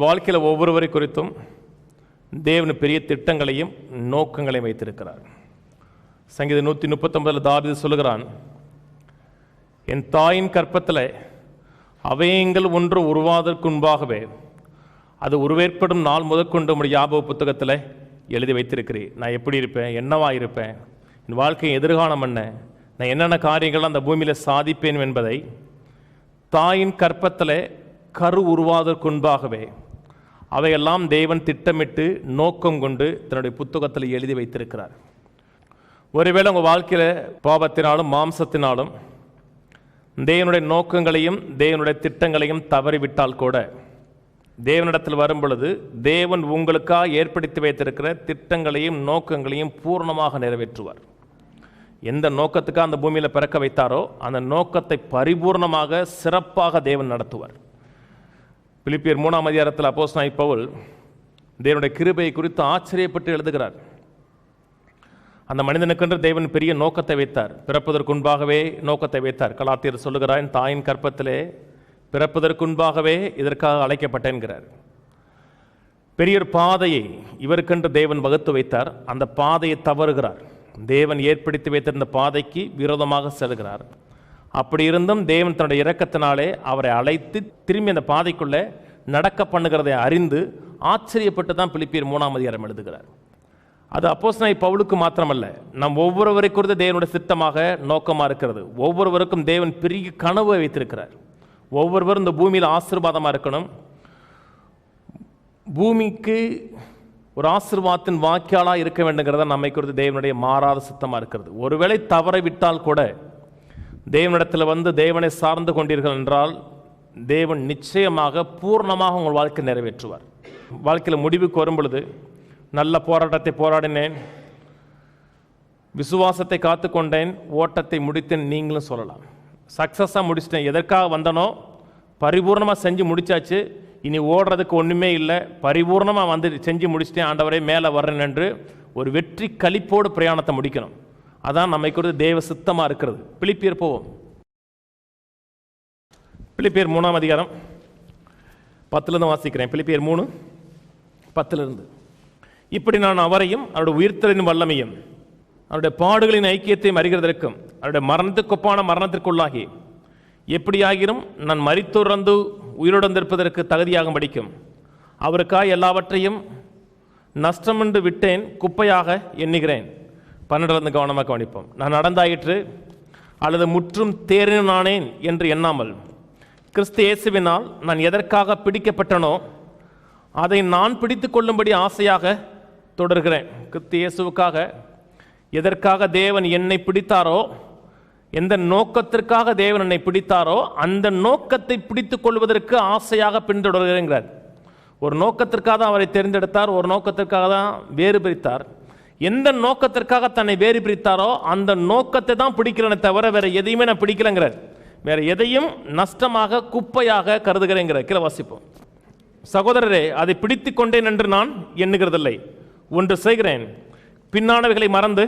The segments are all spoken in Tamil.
வாழ்க்கையில் ஒவ்வொருவரை குறித்தும் தேவன் பெரிய திட்டங்களையும் நோக்கங்களையும் வைத்திருக்கிறார். சங்கீதம் 139 தாவீது சொல்லுகிறான், என் தாயின் கற்பத்தில் அவயங்கள் ஒன்று உருவாவதற்கு முன்பாகவே அது உருவேற்படும் நாள் முதற்கொண்டு உடைய ஞாபக புத்தகத்தில் எழுதி வைத்திருக்கிறேன். நான் எப்படி இருப்பேன், என்னவா இருப்பேன், என் வாழ்க்கையை எதிர்காலம் என்ன, நான் என்னென்ன காரியங்கள் அந்த பூமியில் சாதிப்பேன் என்பதை தாயின் கற்பத்தில் கரு உருவாவதற்கு முன்பாகவே அவையெல்லாம் தேவன் திட்டமிட்டு நோக்கம் கொண்டு தன்னுடைய புத்தகத்தில் எழுதி வைத்திருக்கிறார். ஒருவேளை உங்கள் வாழ்க்கையில் பாவத்தினாலும் மாம்சத்தினாலும் தேவனுடைய நோக்கங்களையும் தேவனுடைய திட்டங்களையும் தவறிவிட்டால் கூட தேவனிடத்தில் வரும் பொழுது தேவன் உங்களுக்காக ஏற்படுத்தி வைத்திருக்கிற திட்டங்களையும் நோக்கங்களையும் பூர்ணமாக நிறைவேற்றுவார். எந்த நோக்கத்துக்காக அந்த பூமியில் பிறக்க வைத்தாரோ அந்த நோக்கத்தை பரிபூர்ணமாக சிறப்பாக தேவன் நடத்துவார். பிலிப்பியர் 3ஆம் அதிகாரத்தில் அப்போஸ்தலனாகிய பவுல் தேவனுடைய கிருபையை குறித்து ஆச்சரியப்பட்டு எழுதுகிறார். அந்த மனிதனுக்கென்று தேவன் பெரிய நோக்கத்தை வைத்தார், பிறப்பதற்கு முன்பாகவே நோக்கத்தை வைத்தார். கலாத்தியர் சொல்லுகிறார், தாயின் கற்பத்திலே பிறப்பதற்கு முன்பாகவே இதற்காக அழைக்கப்பட்டேன்கிறார். பெரிய ஒரு பாதையை இவருக்கென்று தேவன் வகுத்து வைத்தார். அந்த பாதையை தவறுகிறார். தேவன் ஏற்படுத்தி வைத்திருந்த பாதைக்கு விரோதமாக செல்கிறார். அப்படி இருந்தும் தேவன் தன்னுடைய இரக்கத்தினாலே அவரை அழைத்து திரும்பி அந்த பாதைக்குள்ளே நடக்க பண்ணுகிறதை அறிந்து ஆச்சரியப்பட்டு தான் பிலிப்பியர் 3ஆம் அதிகாரம் எழுதுகிறார். அது அப்போஸ்தலனாகிய பவுலுக்கு மாத்திரமல்ல, நம் ஒவ்வொருவரை குறித்து தேவனுடைய திட்டமாக நோக்கமாக இருக்கிறது. ஒவ்வொருவருக்கும் தேவன் பெரிய கனவை வைத்திருக்கிறார். ஒவ்வொருவரும் இந்த பூமியில் ஆசீர்வாதமாக இருக்கணும், பூமிக்கு ஒரு ஆசீர்வாதத்தின் வாக்கியாளாக இருக்க வேண்டுங்கிறத நம்மை குறித்து தேவனுடைய மாறாத சித்தமாக இருக்கிறது. ஒருவேளை தவற விட்டால் கூட தேவனிடத்தில் வந்து தேவனை சார்ந்து கொண்டீர்கள் என்றால் தேவன் நிச்சயமாக பூர்ணமாக உங்கள் வாழ்க்கை நிறைவேற்றுவார். வாழ்க்கையில் முடிவுக்கு வரும் பொழுது நல்ல போராட்டத்தை போராடினேன், விசுவாசத்தை காத்து கொண்டேன், ஓட்டத்தை முடித்தேன் நீங்களும் சொல்லலாம். சக்ஸஸாக முடிச்சிட்டேன், எதற்காக வந்தனோ பரிபூர்ணமாக செஞ்சு முடித்தாச்சு, இனி ஓடுறதுக்கு ஒன்றுமே இல்லை, பரிபூர்ணமாக வந்து செஞ்சு முடிச்சிட்டேன், ஆண்டவரே மேலே வர்றேன் என்று ஒரு வெற்றி களிப்போடு பிரயாணத்தை முடிக்கணும். அதான் நம்மை குறித்து தேவ சித்தமாக இருக்கிறது. பிலிப்பியர் போவோம். பிலிப்பியர் 3ஆம் அதிகாரம் 10 வாசிக்கிறேன். பிலிப்பியர் 3:10. இப்படி நான் அவரையும் அவருடைய உயிர்த்தலின் வல்லமையும் அவருடைய பாடுகளின் ஐக்கியத்தையும் அறிகிறதற்கும் அவருடைய மரணத்துக்கொப்பான மரணத்திற்குள்ளாகி எப்படியாகிலும் நான் மரித்துறந்து உயிரோடந்திருப்பதற்கு தகுதியாக படிக்கும் அவருக்காக எல்லாவற்றையும் நஷ்டமென்று விட்டேன், குப்பையாக எண்ணுகிறேன். 12 கவனமாக கவனிப்போம். நான் நடந்தாயிற்று அல்லது முற்றும் தேறினானேன் என்று எண்ணாமல் கிறிஸ்து இயேசுவினால் நான் எதற்காக பிடிக்கப்பட்டனோ அதை நான் பிடித்து கொள்ளும்படி ஆசையாக தொடர்கிறேன். கிறிஸ்து இயேசுவுக்காக எதற்காக தேவன் என்னை பிடித்தாரோ, எந்த நோக்கத்திற்காக தேவன் என்னை பிடித்தாரோ அந்த நோக்கத்தை பிடித்து கொள்வதற்கு ஆசையாக பின்தொடர்கிறேங்கிறார். ஒரு நோக்கத்திற்காக தான் அவரை தேர்ந்தெடுத்தார், ஒரு நோக்கத்திற்காக தான் வேறு பிரித்தார். எந்த நோக்கத்திற்காக தன்னை வேறு பிரித்தாரோ அந்த நோக்கத்தை தான் பிடிக்கிறேனே தவிர வேற எதையுமே நான் பிடிக்கலைங்கிறார். வேற எதையும் நஷ்டமாக குப்பையாக கருதுகிறேங்கிறார். கீழே வாசிப்போம். சகோதரரே, அதை பிடித்து கொண்டேன் என்று நான் எண்ணுகிறதில்லை, ஒன்று செய்கிறேன், பின்னானவைகளை மறந்து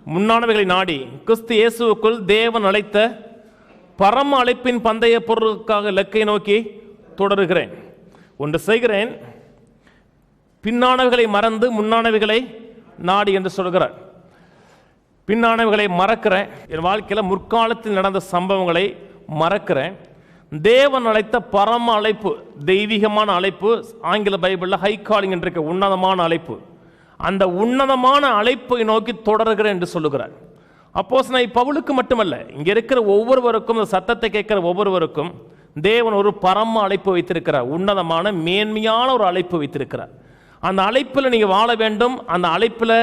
முன்னானவைகளை நாடி கிறிஸ்து இயேசுவுக்குள் தேவன் அழைத்த பரம அழைப்பின் பந்தய பொருளுக்காக இலக்கை நோக்கி தொடருகிறேன். ஒன்று செய்கிறேன், பின்னானவைகளை மறந்து முன்னானவைகளை நாடி என்று சொல்கிறார். பின்னானவைகளை மறக்கிறேன், என் வாழ்க்கையில் முற்காலத்தில் நடந்த சம்பவங்களை மறக்கிறேன். தேவன் அழைத்த பரம அழைப்பு, தெய்வீகமான அழைப்பு, ஆங்கில பைபிளில் ஹை காலிங் என்ற உன்னதமான அழைப்பு, அந்த உன்னதமான அழைப்பை நோக்கி தொடர்கிறேன் என்று சொல்லுகிறார். அப்போஸ்தலனாகிய பவுலுக்கு மட்டுமல்ல, இங்கே இருக்கிற ஒவ்வொருவருக்கும், இந்த சத்தத்தை கேட்கிற ஒவ்வொருவருக்கும் தேவன் ஒரு பரம அழைப்பு வைத்திருக்கிறார், உன்னதமான மேன்மையான ஒரு அழைப்பு வைத்திருக்கிறார். அந்த அழைப்பில் நீங்கள் வாழ வேண்டும், அந்த அழைப்பில்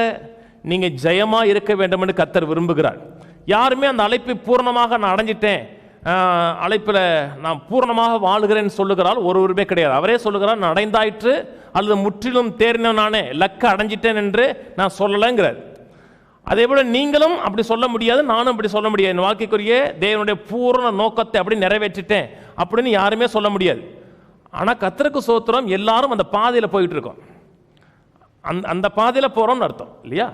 நீங்கள் ஜெயமாக இருக்க வேண்டும் என்று கர்த்தர் விரும்புகிறார். யாருமே அந்த அழைப்பை பூர்ணமாக நான் அடைஞ்சிட்டேன், அழைப்பில் நான் பூர்ணமாக வாழுகிறேன்னு சொல்லுகிறாள் ஒருவருமே கிடையாது. அவரே சொல்லுகிறார், நான் அடைந்தாயிற்று அல்லது முற்றிலும் தேறினானே, லக்க அடைஞ்சிட்டேன் என்று நான் சொல்லலைங்கிறார். அதே போல நீங்களும் அப்படி சொல்ல முடியாது, நானும் அப்படி சொல்ல முடியாது. என் வாழ்க்கைக்குரிய தேவனுடைய பூர்ண நோக்கத்தை அப்படி நிறைவேற்றிட்டேன் அப்படின்னு யாருமே சொல்ல முடியாது. ஆனால் கர்த்தருக்கு ஸ்தோத்திரம், எல்லாரும் அந்த பாதையில் போயிட்டு இருக்கோம். அந்த பாதையில் போகிறோம்னு அர்த்தம் இல்லையா?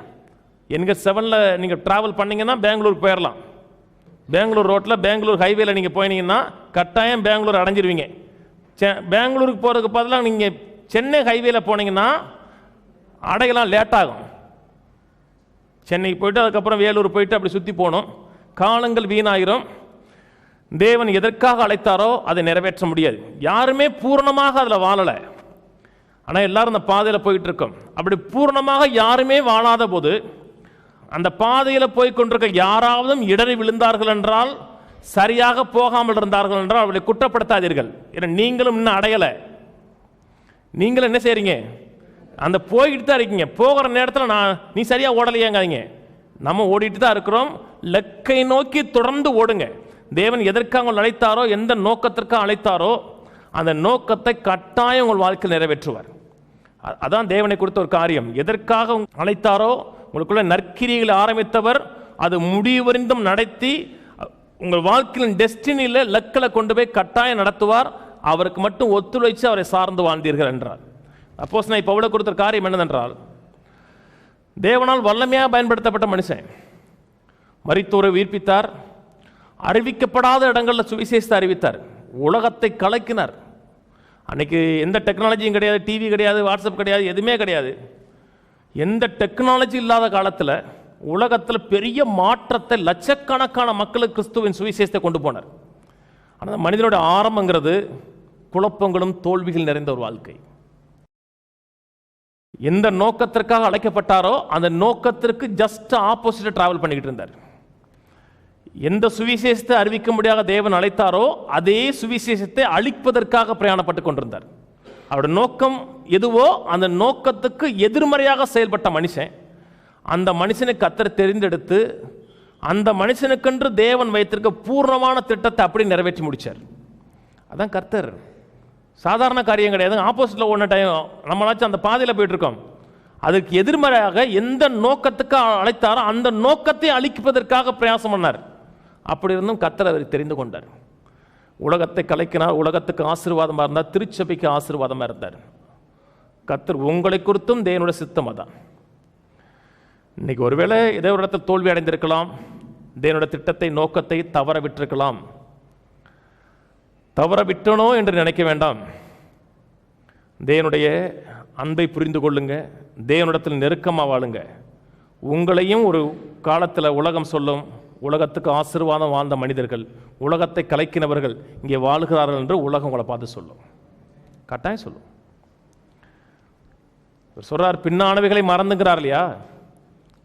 என்கே 7ல் நீங்கள் ட்ராவல் பண்ணிங்கன்னா பெங்களூர் போயிடலாம். பெங்களூர் ரோட்டில் பெங்களூர் ஹைவேல நீங்கள் போயினீங்கன்னா கட்டாயம் பெங்களூர் அடைஞ்சிருவீங்க. பெங்களூருக்கு போகிறதுக்கு பதிலாக நீங்கள் சென்னை ஹைவேல போனீங்கன்னா அடையலாம் லேட் ஆகும். சென்னைக்கு போயிட்டு அதுக்கப்புறம் வேலூர் போயிட்டு அப்படி சுற்றி போகணும், காலங்கள் வீணாயிரும். தேவன் எதற்காக அழைத்தாரோ அதை நிறைவேற்ற முடியாது. யாருமே பூர்ணமாக அதில் வாழலை, ஆனால் எல்லாரும் அந்த பாதையில் போயிட்டு இருக்கோம். அப்படி பூர்ணமாக யாருமே வாழாத போது அந்த பாதையில் போய் கொண்டிருக்க யாராவது இடறி விழுந்தார்கள் என்றால், சரியாக போகாமல் இருந்தார்கள் என்றால் அவர்களை குற்றப்படுத்தாதீர்கள். ஏன்னா நீங்களும் இன்னும் அடையலை. நீங்களும் என்ன செய்றீங்க? அந்த போய்கிட்டு தான் இருக்கீங்க. போகிற நேரத்தில் நீ சரியாக ஓடலையாங்காதீங்க. நம்ம ஓடிட்டு தான் இருக்கிறோம். லக்கை நோக்கி தொடர்ந்து ஓடுங்க. தேவன் எதற்காக உங்கள் அழைத்தாரோ, எந்த நோக்கத்திற்காக அழைத்தாரோ அந்த நோக்கத்தை கட்டாயம் உங்கள் வாழ்க்கையில் நிறைவேற்றுவார். அதான் தேவனை குறித்த ஒரு காரியம். எதற்காக அழைத்தாரோ, உங்களுக்குள்ள நற்கிரிகளை ஆரம்பித்தவர் அது முடிவறிந்தும் நடத்தி உங்கள் வாழ்க்கையின் டெஸ்டினியில் லக்கில் கொண்டு போய் கட்டாயம் நடத்துவார். அவருக்கு மட்டும் ஒத்துழைச்சு அவரை சார்ந்து வாழ்ந்தீர்கள் என்றார். அப்போஸ்தலனாகிய பவுலை குறித்த காரியம் என்னவென்றால், தேவனால் வல்லமையாக பயன்படுத்தப்பட்ட மனுஷன். மரித்தோரை உயிர்ப்பித்தார், அறிவிக்கப்படாத இடங்களில் சுவிசேஷத்தை அறிவித்தார், உலகத்தை கலக்கினார். அன்னைக்கு எந்த டெக்னாலஜியும் கிடையாது, டிவி கிடையாது, வாட்ஸ்அப் கிடையாது, எதுவுமே கிடையாது. எந்த டெக்னாலஜி இல்லாத காலத்தில் உலகத்தில் பெரிய மாற்றத்தை, லட்சக்கணக்கான மக்களுக்கு கிறிஸ்துவின் சுவிசேஷத்தை கொண்டு போனார். ஆனால் மனிதனுடைய ஆரம்பங்கிறது குழப்பங்களும் தோல்விகள் நிறைந்த ஒரு வாழ்க்கை. எந்த நோக்கத்திற்காக அழைக்கப்பட்டாரோ அந்த நோக்கத்திற்கு ஜஸ்ட் ஆப்போசிட் டிராவல் பண்ணிக்கிட்டு இருந்தார். எந்த சுவிசேஷத்தை அறிவிக்க முடியாத தேவன் அழைத்தாரோ அதே சுவிசேஷத்தை அழிப்பதற்காக பிரயாணப்பட்டு கொண்டிருந்தார். அவருடைய நோக்கம் எதுவோ அந்த நோக்கத்துக்கு எதிர்மறையாக செயல்பட்ட மனுஷன், அந்த மனுஷனை கர்த்தர் தெரிந்தெடுத்து அந்த மனுஷனுக்கென்று தேவன் வைத்திருக்க பூர்ணமான திட்டத்தை அப்படி நிறைவேற்றி முடிச்சார். அதான் கர்த்தர். சாதாரண காரியம் கிடையாது. ஆப்போசிட்டில் ஒன்று டைம் நம்மளாச்சும் அந்த பாதையில் போயிட்டு இருக்கோம். அதுக்கு எதிர்மறையாக எந்த நோக்கத்துக்கு அழைத்தாரோ அந்த நோக்கத்தை அழிப்பதற்காக பிரயாசம் பண்ணார். அப்படி இருந்தும் கர்த்தர் அவரை தெரிந்து கொண்டார். உலகத்தை கலைக்கினார், உலகத்துக்கு ஆசீர்வாதமாக இருந்தார், திருச்சபைக்கு ஆசீர்வாதமாக இருந்தார். கர்த்தர் உங்களை குறித்தும் தேவனுடைய சித்தம் அதான். இன்னைக்கு ஒருவேளை ஏதோ ஒரு இடத்தில் தோல்வி அடைந்திருக்கலாம், தேவனுடைய திட்டத்தை நோக்கத்தை தவற விட்டிருக்கலாம். தவற விட்டனோ என்று நினைக்க வேண்டாம். தேவனுடைய அன்பை புரிந்து கொள்ளுங்க, தேவனிடத்தில் நெருக்கமாக வாழுங்க. உங்களையும் ஒரு காலத்தில் உலகம் சொல்லும், உலகத்துக்கு ஆசீர்வாதம் வாழ்ந்த மனிதர்கள், உலகத்தை கலைக்கினவர்கள் இங்கே வாழுகிறார்கள் என்று உலகம் உங்களை பார்த்து சொல்லும், கட்டாயம் சொல்லும். சொல்றார், பின்னானவைகளை மறந்துங்கிறார் இல்லையா?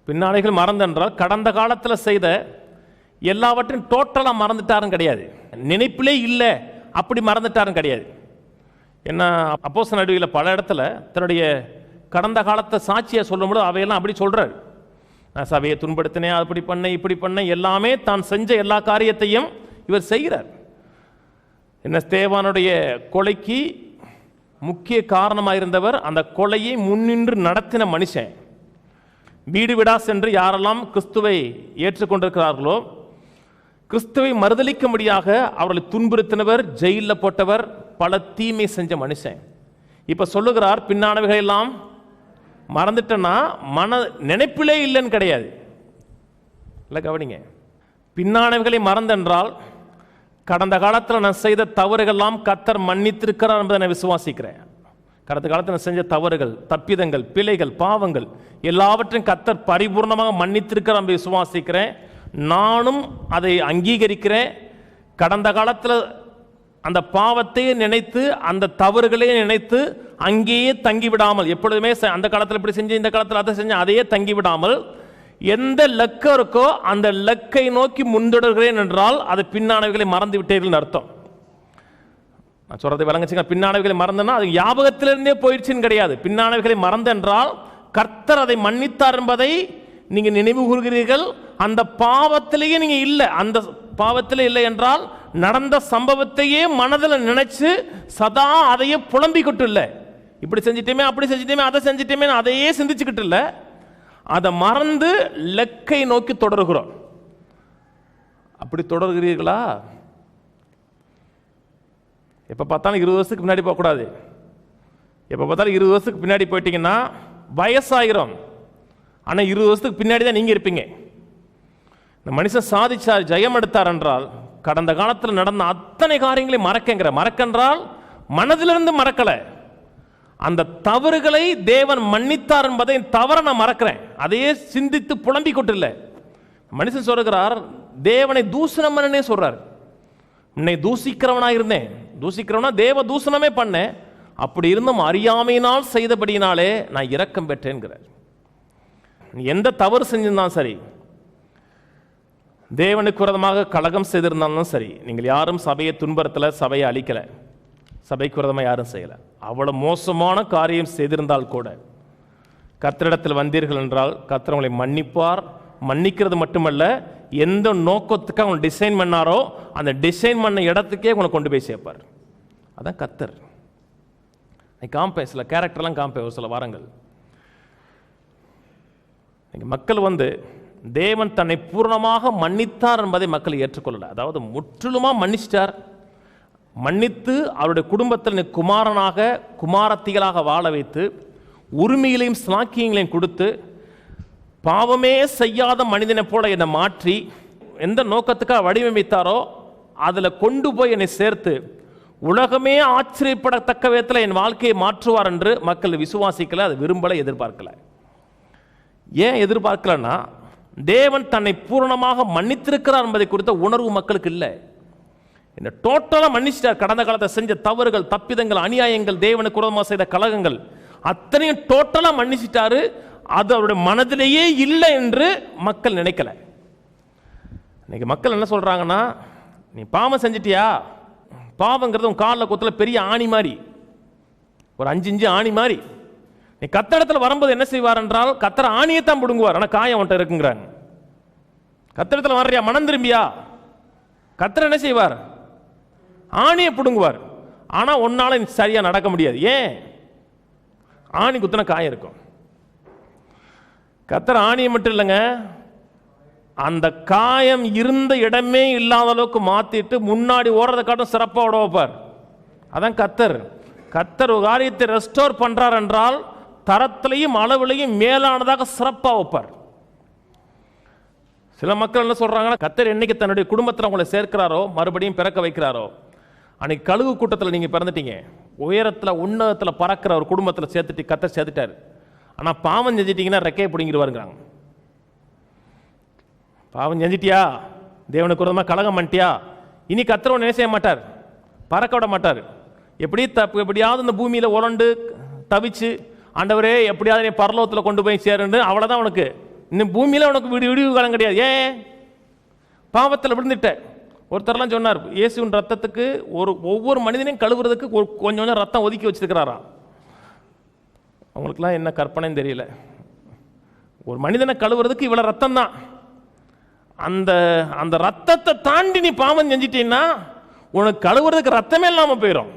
பின்னானவைகள் மறந்தென்றால் கடந்த காலத்தில் செய்த எல்லாவற்றையும் டோட்டலாக மறந்துட்டாரும் கிடையாது, நினைப்பிலே இல்லை அப்படி மறந்துட்டாரும் கிடையாது. ஏன்னா அப்போஸ்தலர் நடுவில் பல இடத்துல தன்னுடைய கடந்த காலத்தை சாட்சியை சொல்லும்போது அவையெல்லாம் அப்படி சொல்றாரு. நான் சபையை துன்படுத்தினேன், அப்படி பண்ணேன், இப்படி பண்ணேன், எல்லாமே தான் செஞ்ச எல்லா காரியத்தையும் இவர் செய்கிறார். என்ன, ஸ்தேவானுடைய கொலைக்கு முக்கிய காரணமாக இருந்தவர், அந்த கொலையை முன்னின்று நடத்தின மனுஷன். வீடு வீடா சென்று யாரெல்லாம் கிறிஸ்துவை ஏற்றுக்கொண்டிருக்கிறார்களோ கிறிஸ்துவை மறுதலிக்கும்படியாக அவர்களை துன்புறுத்தினவர், ஜெயிலில் போட்டவர், பல தீமை செஞ்ச மனுஷன். இப்ப சொல்லுகிறார், பின்னானவைகள் எல்லாம் மறந்துட்டேன்னா நினைப்பிலே இல்லைன்னு கிடையாது. இல்லை, கவனிங்க. பின்னானவைகளை மறந்தென்றால் கடந்த காலத்தில் நான் செய்த தவறுகள்லாம் கர்த்தர் மன்னித்திருக்கிறார் என்பதை நான் விசுவாசிக்கிறேன். கடந்த காலத்தில் நான் செஞ்ச தவறுகள், தப்பிதங்கள், பிழைகள், பாவங்கள் எல்லாவற்றையும் கர்த்தர் பரிபூர்ணமாக மன்னித்திருக்கிறார் என்பதை விசுவாசிக்கிறேன். நானும் அதை அங்கீகரிக்கிறேன். கடந்த காலத்தில் அந்த பாவத்தையே நினைத்து அந்த தவறுகளையே நினைத்து அங்கேயே தங்கிவிடாமல், எப்பொழுதுமே அந்த காலத்தில் இப்படி செஞ்சு இந்த காலத்தில் அதை செஞ்சு அதையே தங்கிவிடாமல் எந்த லக்கம் இருக்கோ அந்த லக்கை நோக்கி முன்தொடர்கிறேன் என்றால் அது பின்னானவைகளை மறந்து விட்டீர்கள் அர்த்தம். நான் சொல்றதை விளங்குச்சுங்க. பின்னானவைகளை மறந்தனா அது ஞாபகத்திலிருந்தே போயிடுச்சுன்னு கிடையாது. பின்னானவைகளை மறந்தென்றால் கர்த்தர் அதை மன்னித்தார் என்பதை நீங்க நினைவு கூறுகிறீர்கள். அந்த பாவத்திலேயே நீங்க இல்லை, அந்த பாவத்திலே இல்லை என்றால் நடந்த சம்பவத்தையே மனதில் நினைச்சு சதா அதையே புலம்பிக்கிட்டு இல்லை, இப்படி செஞ்சிட்டேமே, அப்படி செஞ்சிட்டேமே, அதை செஞ்சிட்டேமே, அதையே சிந்திச்சுக்கிட்டு இல்லை, அதை மறந்து லக்கை நோக்கி தொடர்கிறோம். அப்படி தொடர்கிறீர்களா? எப்போ பார்த்தாலும் 20 வருஷத்துக்கு பின்னாடி போகக்கூடாது. எப்போ பார்த்தாலும் 20 வருஷத்துக்கு பின்னாடி போயிட்டீங்கன்னா வயசாயிரும். ஆனால் 20 வருஷத்துக்கு பின்னாடி தான் நீங்கள் இருப்பீங்க. இந்த மனுஷன் சாதிச்சார், ஜெயம் எடுத்தார் என்றால் கடந்த காலத்தில் நடந்த அத்தனை காரியங்களையும் மறக்கென்றால் மனதிலிருந்து மறக்கல. அந்த தவறுகளை தேவன் மன்னித்தார் என்பதை தவற நான் மறக்கிறேன், அதையே சிந்தித்து புலம்பிக் கொண்டில்ல. மனுஷன் சொல்கிறார், தேவனை தூஷணம் பண்ணனே சொல்றார். உன்னை தூசிக்கிறவனா இருந்தேன், தூசிக்கிறவனா தேவ தூஷணமே பண்ணேன், அப்படி இருந்தும் அறியாமையினால் செய்தபடியினாலே நான் இரக்கம் பெற்றேன்கிறார். எந்த தவறு செஞ்சிருந்தாலும் சரி, தேவனுக்கு விரோதமாக கலகம் செய்திருந்தாலும் சரி, நீங்கள் யாரும் சபையை துன்புறுத்தல, சபையை அழிக்கல, சபைக்கு விரோதமாக யாரும் செய்யல. அவ்வளவு மோசமான காரியம் செய்திருந்தால் கூட கர்த்தரிடத்தில் வந்தீர்கள் என்றால் கர்த்தர் உங்களை மன்னிப்பார். மன்னிக்கிறது மட்டுமல்ல, எந்த நோக்கத்துக்கு அவங்க டிசைன் பண்ணாரோ அந்த டிசைன் பண்ண இடத்துக்கே உங்களை கொண்டு போய் சேர்ப்பார். அதான் கர்த்தர். காம்பேன், சில கேரக்டர்லாம் காம்பேன். ஒரு சில வாரங்கள் மக்கள் தேவன் தன்னை பூர்ணமாக மன்னித்தார் என்பதை மக்கள் ஏற்றுக்கொள்ளல. அதாவது முற்றிலுமாக மன்னிச்சிட்டார், மன்னித்து அவருடைய குடும்பத்தில் குமாரனாக குமாரத்திகளாக வாழ வைத்து உரிமைகளையும் ஸ்லாக்கியங்களையும் கொடுத்து பாவமே செய்யாத மனிதனை போல என்னை மாற்றி எந்த நோக்கத்துக்காக வடிவமைத்தாரோ அதில் கொண்டு போய் என்னை சேர்த்து உலகமே ஆச்சரியப்படத்தக்க விதத்தில் என் வாழ்க்கையை மாற்றுவார் என்று மக்கள் விசுவாசிக்கல, அதை விரும்பலை, எதிர்பார்க்கல. ஏன் எதிர்பார்க்கலன்னா, தேவன் தன்னை பூரணமாக மன்னித்திருக்கிறார் என்பதை குறித்த உணர்வு மக்களுக்கு இல்லை. என்ன டோட்டலாக மன்னிச்சிட்டார். கடந்த காலத்தை செஞ்ச தவறுகள், தப்பிதங்கள், அநியாயங்கள், தேவனுக்கு விரோதமாக செய்த கலகங்கள் அத்தனையும் டோட்டலாக மன்னிச்சிட்டாரு. அது அவருடைய மனதிலேயே இல்லை என்று மக்கள் நினைக்கல. இன்னைக்கு மக்கள் என்ன சொல்றாங்கன்னா, நீ பாவம் செஞ்சிட்டியா, பாவங்கிறது உன் காலில் குத்துல பெரிய ஆணி மாதிரி, ஒரு 5 இன்ச்சு ஆணி மாதிரி. நீ கத்தடத்தில் வரும்போது என்ன செய்வார் என்றால், கத்தர ஆணியை தான் பிடுங்குவார், ஆனால் காயம் அவன்கிட்ட இருக்குங்கிறாங்க. கத்தடத்தில் வர்றியா, மனம் திரும்பியா, கத்தர் என்ன செய்வார், ஆணியை பிடுங்குவார். ஆனால் ஒன்னால சரியா நடக்க முடியாது. ஏன்? ஆணி குத்தின காயம் இருக்கும். கத்தர் ஆணியை மட்டும் இல்லைங்க, அந்த காயம் இருந்த இடமே இல்லாத அளவுக்கு மாத்திட்டு முன்னாடி ஓடுறதை காட்டும் சிறப்பாக ஓட வைப்பார். அதான் கத்தர். கத்தர் ஒரு காரியத்தை ரெஸ்டோர் பண்றார் என்றால் தரத்திலையும் அளவிலையும் மேலானதாக சிறப்பாக வைப்பார். சில மக்கள் என்ன சொல்றாங்கன்னா, கத்தர் என்னைக்கு தன்னுடைய குடும்பத்தில் உங்களை சேர்க்கிறாரோ, மறுபடியும் பிறக்க வைக்கிறாரோ, அன்னைக்கு கழுகு கூட்டத்தில் நீங்க பிறந்துட்டீங்க, உயரத்தில் உன்னதத்தில் பறக்கிற ஒரு குடும்பத்தில் சேர்த்துட்டு கத்தர் சேர்த்துட்டாரு. ஆனால் பாவம் செஞ்சிட்டீங்கன்னா ரெக்கையை பிடிங்கிடுவாருங்கிறாங்க. பாவம் செஞ்சிட்டியா, தேவனுக்கு விரோதமாக கலகம் பண்ணிட்டியா, இனி கத்தர் ஒன்று செய்ய மாட்டார், பறக்க விட மாட்டார். எப்படியாவது இந்த பூமியில் உரண்டு தவிச்சு, ஆண்டவரே எப்படியாவது நீ பரலோகத்தில் கொண்டு போய் சேருன்னு, அவ்வளோதான் உனக்கு. இன்னும் பூமியில் உனக்கு விடிவு காலம் கிடையாது. ஏன்? பாவத்தில் விழுந்துட்ட. ஒருத்தர்லாம் சொன்னார், இயேசுவின் ரத்தத்துக்கு ஒவ்வொரு மனிதனையும் கழுவுறதுக்கு கொஞ்சம் கொஞ்சம் ரத்தம் ஒதுக்கி வச்சிருக்கிறாராம். அவங்களுக்குலாம் என்ன கற்பனைன்னு தெரியல. ஒரு மனிதனை கழுவுறதுக்கு இவ்வளவு ரத்தம் தான். அந்த ரத்தத்தை தாண்டி நீ பாவம் செஞ்சிட்டீங்கன்னா உனக்கு கழுவுறதுக்கு ரத்தமே இல்லாமல் போயிடும்.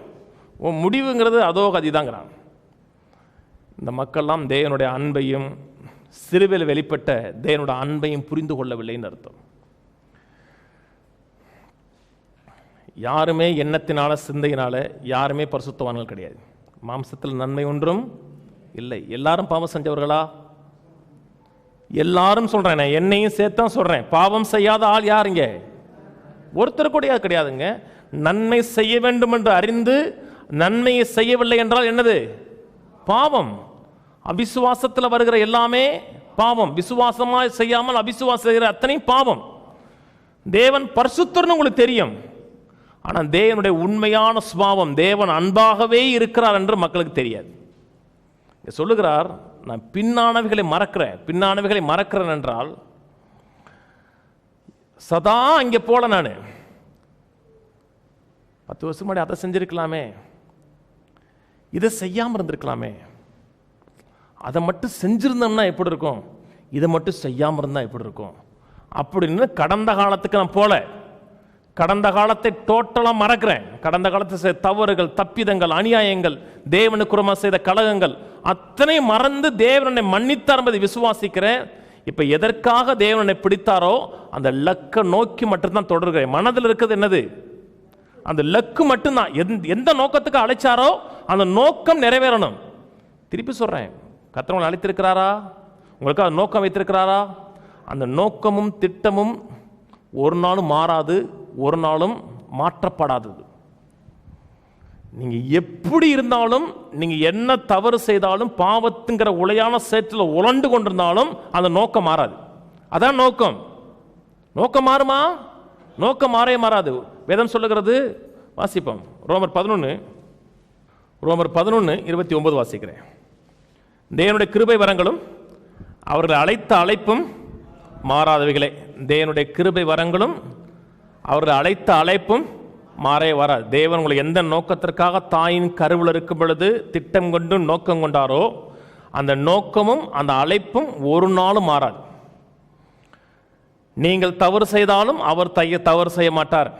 உன் முடிவுங்கிறது அதோ கதிதாங்கிறான். இந்த மக்கள்லாம் தேவனுடைய அன்பையும் சிறுவில் வெளிப்பட்ட தேவனுடைய அன்பையும் புரிந்து கொள்ளவில்லைன்னு அர்த்தம். யாருமே எண்ணத்தினால சிந்தையினால யாருமே பரிசுத்தவான்கள் கிடையாது. மாம்சத்தில் நன்மை ஒன்றும் இல்லை. எல்லாரும் பாவம் செஞ்சவர்களா? எல்லாரும் சொல்றேன், என்னையும் சேர்த்தான் சொல்றேன். பாவம் செய்யாத ஆள் யாருங்க? ஒருத்தர் கூட கிடையாதுங்க. நன்மை செய்ய வேண்டும் என்று அறிந்து நன்மையை செய்யவில்லை என்றால் என்னது? பாவம். அவிசுவாசத்தில் வருகிற எல்லாமே பாவம். விசுவாசமாக செய்யாமல் அவிசுவாசம் செய்கிற அத்தனையும் பாவம். தேவன் பரிசுத்தர்னு உங்களுக்கு தெரியும், ஆனால் தேவனுடைய உண்மையான சுபாவம், தேவன் அன்பாகவே இருக்கிறார் என்று மக்களுக்கு தெரியாது. சொல்லுகிறார், நான் பின்னானவைகளை மறக்கிறேன் என்றால் சதா அங்கே போல நான் 10 வருஷம் முன்னாடி அதை செஞ்சிருக்கலாமே, இதை செய்யாமல் இருந்திருக்கலாமே, அதை மட்டும் செஞ்சிருந்தோம்னா எப்படி இருக்கும், இதை மட்டும் செய்யாமல் இருந்தால் எப்படி இருக்கும் அப்படின்னு கடந்த காலத்துக்கு நான் போல, கடந்த காலத்தை டோட்டலாக மறக்கிறேன். கடந்த காலத்தை செய்த தவறுகள், தப்பிதங்கள், அநியாயங்கள், தேவனுக்கு விரோதமாக செய்த கலகங்கள் அத்தனை மறந்து தேவனை மன்னித்தார் என்பதை விசுவாசிக்கிறேன். இப்போ எதற்காக தேவனை பிடித்தாரோ அந்த லக்கை நோக்கி மட்டும்தான் தொடர்கிறேன். மனதில் இருக்கிறது என்னது? அந்த லக்கு மட்டும்தான். எந்த நோக்கத்துக்கு அழைச்சாரோ அந்த நோக்கம் நிறைவேறணும். திருப்பி சொல்றேன், கர்த்தர் உங்களை அழைத்திருக்கிறாரா? உங்களுக்கு அது நோக்கம் வைத்திருக்கிறாரா? அந்த நோக்கமும் திட்டமும் ஒரு நாளும் மாறாது, ஒரு நாளும் மாற்றப்படாதது. நீங்க எப்படி இருந்தாலும், நீங்க என்ன தவறு செய்தாலும், பாவத்துங்கிற உளையான சேற்றில் உழண்டு கொண்டிருந்தாலும் அந்த நோக்கம் மாறாது. அதான் நோக்கம். நோக்கம் மாறுமா? நோக்கம் மாறவே மாறாது. வேதம் சொல்லுகிறது, வாசிப்போம். ரோமர் 11:29 வாசிக்கிறேன். தேவனுடைய கிருபை வரங்களும் அவர்கள் அழைத்த அழைப்பும் மாறாதவைகளே. தேவனுடைய கிருபை வரங்களும் அவர்கள் அழைத்த அழைப்பும் மாறே வராது. தேவன் உங்களை எந்த நோக்கத்திற்காக தாயின் கருவில் இருக்கும் பொழுது திட்டம் கொண்டு நோக்கம் கொண்டாரோ அந்த நோக்கமும் அந்த அழைப்பும் ஒரு நாளும் மாறாது. நீங்கள் தவறு செய்தாலும் அவர் தவறு செய்ய மாட்டார்.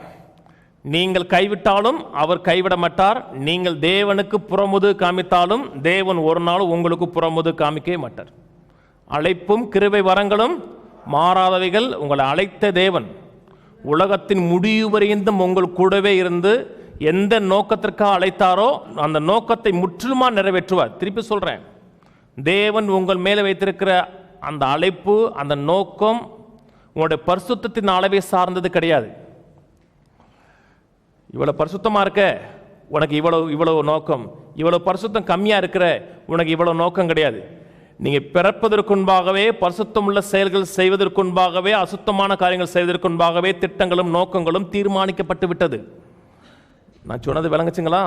நீங்கள் கைவிட்டாலும் அவர் கைவிட மாட்டார். நீங்கள் தேவனுக்கு புறமுது காமித்தாலும் தேவன் ஒரு நாள் உங்களுக்கு புறமுது காமிக்கவே மாட்டார். அழைப்பும் கிருபை வரங்களும் மாறாதவைகள். உங்களை அழைத்த தேவன் உலகத்தின் முடிவு வரைந்தும் உங்கள் கூடவே இருந்து எந்த நோக்கத்திற்காக அழைத்தாரோ அந்த நோக்கத்தை முற்றிலுமா நிறைவேற்றுவார். திருப்பி சொல்றேன், தேவன் உங்கள் மேலே வைத்திருக்கிற அந்த அழைப்பு, அந்த நோக்கம் உங்களுடைய பரிசுத்தத்தின் அளவை சார்ந்தது கிடையாது. இவ்வளவு பரிசுத்தமா இருக்க உனக்கு இவ்வளவு நோக்கம், இவ்வளவு பரிசுத்தம் கம்மியா இருக்கிற உனக்கு இவ்வளவு நோக்கம் கிடையாது. நீங்க பிறப்பதற்குன்பாகவே பரிசுத்தம் உள்ள செயல்கள் செய்வதற்குன்பாகவே அசுத்தமான காரியங்கள் செய்வதற்குன்பாகவே திட்டங்களும் நோக்கங்களும் தீர்மானிக்கப்பட்டு விட்டது. நான் சொன்னது விளங்குச்சுங்களா?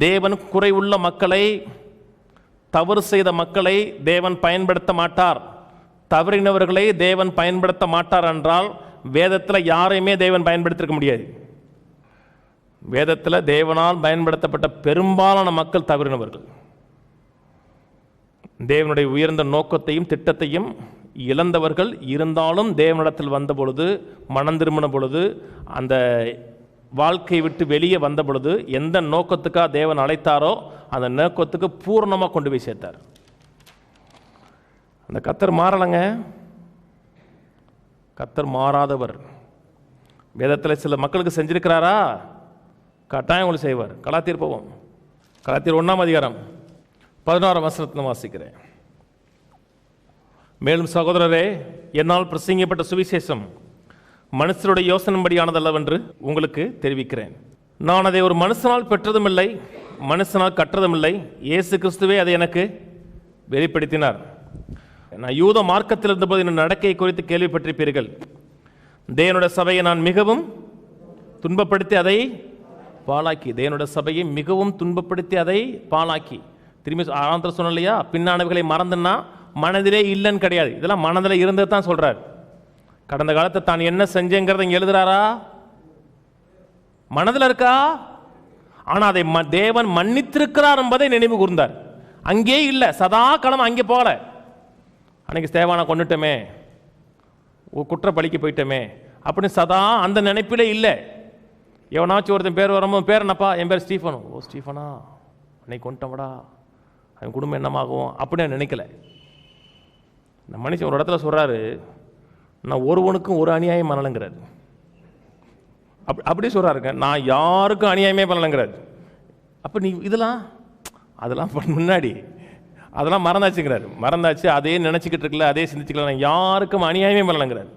தேவன் குறைவுள்ள மக்களை, தவறு செய்த மக்களை தேவன் பயன்படுத்த மாட்டார். தவறினவர்களை தேவன் பயன்படுத்த மாட்டார் என்றால் வேதத்தில் யாரையுமே தேவன் பயன்படுத்திருக்க முடியாது. வேதத்தில் தேவனால் பயன்படுத்தப்பட்ட பெரும்பாலான மக்கள் தவறினவர்கள். தேவனுடைய உயர்ந்த நோக்கத்தையும் திட்டத்தையும் இழந்தவர்கள். இருந்தாலும் தேவனிடத்தில் வந்த பொழுது, மனம் திரும்பின பொழுது, அந்த வாழ்க்கையை விட்டு வெளியே வந்த பொழுது எந்த நோக்கத்துக்காக தேவன் அழைத்தாரோ அந்த நோக்கத்துக்கு பூர்ணமாக கொண்டு போய் சேர்த்தார். அந்த கர்த்தர் மாறலைங்க. கர்த்தர் மாறாதவர். வேதத்தில் சில மக்களுக்கு செஞ்சிருக்கிறாரா? கட்டாயம் உங்களுக்கு செய்வார். கலாத்தியர் போவோம். கலாத்தியர் 1:11 வாசிக்கிறேன். மேலும் சகோதரரே, என்னால் பிரசங்கிக்கப்பட்ட சுவிசேஷம் மனுஷருடைய யோசனைப்படியானதல்லவென்று உங்களுக்கு தெரிவிக்கிறேன். நான் அதை ஒரு மனுஷனால் பெற்றதும் இல்லை, மனுஷனால் கற்றதும் இல்லை. இயேசு கிறிஸ்துவே அதை எனக்கு வெளிப்படுத்தினார். நான் யூத மார்க்கத்தில் இருந்தபோது என் நடக்கை குறித்து கேள்விப்பட்டிருப்பீர்கள். தேவனுடைய சபையை நான் மிகவும் துன்பப்படுத்தி அதை பாழாக்கி, தேவனுடைய சபையை மிகவும் துன்பப்படுத்தி அதை பாழாக்கி. திரும்பி ஆரம்பத்தில் சொன்ன இல்லையா, பின்னானவைகளை மறந்துன்னா மனதிலே இல்லைன்னு கிடையாது. இதெல்லாம் மனதில் இருந்தது தான் சொல்றார். கடந்த காலத்தை தான் என்ன செஞ்சேங்கிறத இங்கே எழுதுறாரா? மனதில் இருக்கா? ஆனால் அதை தேவன் மன்னித்திருக்கிறார் என்பதை நினைவு கூர்ந்தார். அங்கே இல்லை, சதா காலம் அங்கே போகல. அன்னைக்கு ஸ்தேவானை கொண்டுட்டோமே, குற்ற பழிக்கு போயிட்டோமே அப்படின்னு சதா அந்த நினைப்பிலே இல்லை. எவனாச்சும் ஒருத்தன் பேர் வரும்போது, பேர் என்னப்பா? என் பேர் ஸ்டீஃபன். ஓ ஸ்டீஃபனா, அன்னைக்கு கொண்டுட்டோம்டா, அவன் குடும்பம் என்னமாகும் அப்படின்னு நினைக்கல. இந்த மனுஷன் ஒரு இடத்துல சொல்றாரு, நான் ஒருவனுக்கும் ஒரு அநியாயம் பண்ணலைங்கிறார். அப்படி சொல்றாருங்க, நான் யாருக்கும் அநியாயமே பண்ணலைங்கிறார். அப்போ நீ அதெல்லாம் முன்னாடி அதெல்லாம் மறந்தாச்சுங்கிறாரு. மறந்தாச்சு, அதே நினச்சிக்கிட்டு இருக்கல, அதே சிந்திச்சுக்கல, நான் யாருக்கும் அநியாயமே பண்ணலைங்கிறார்.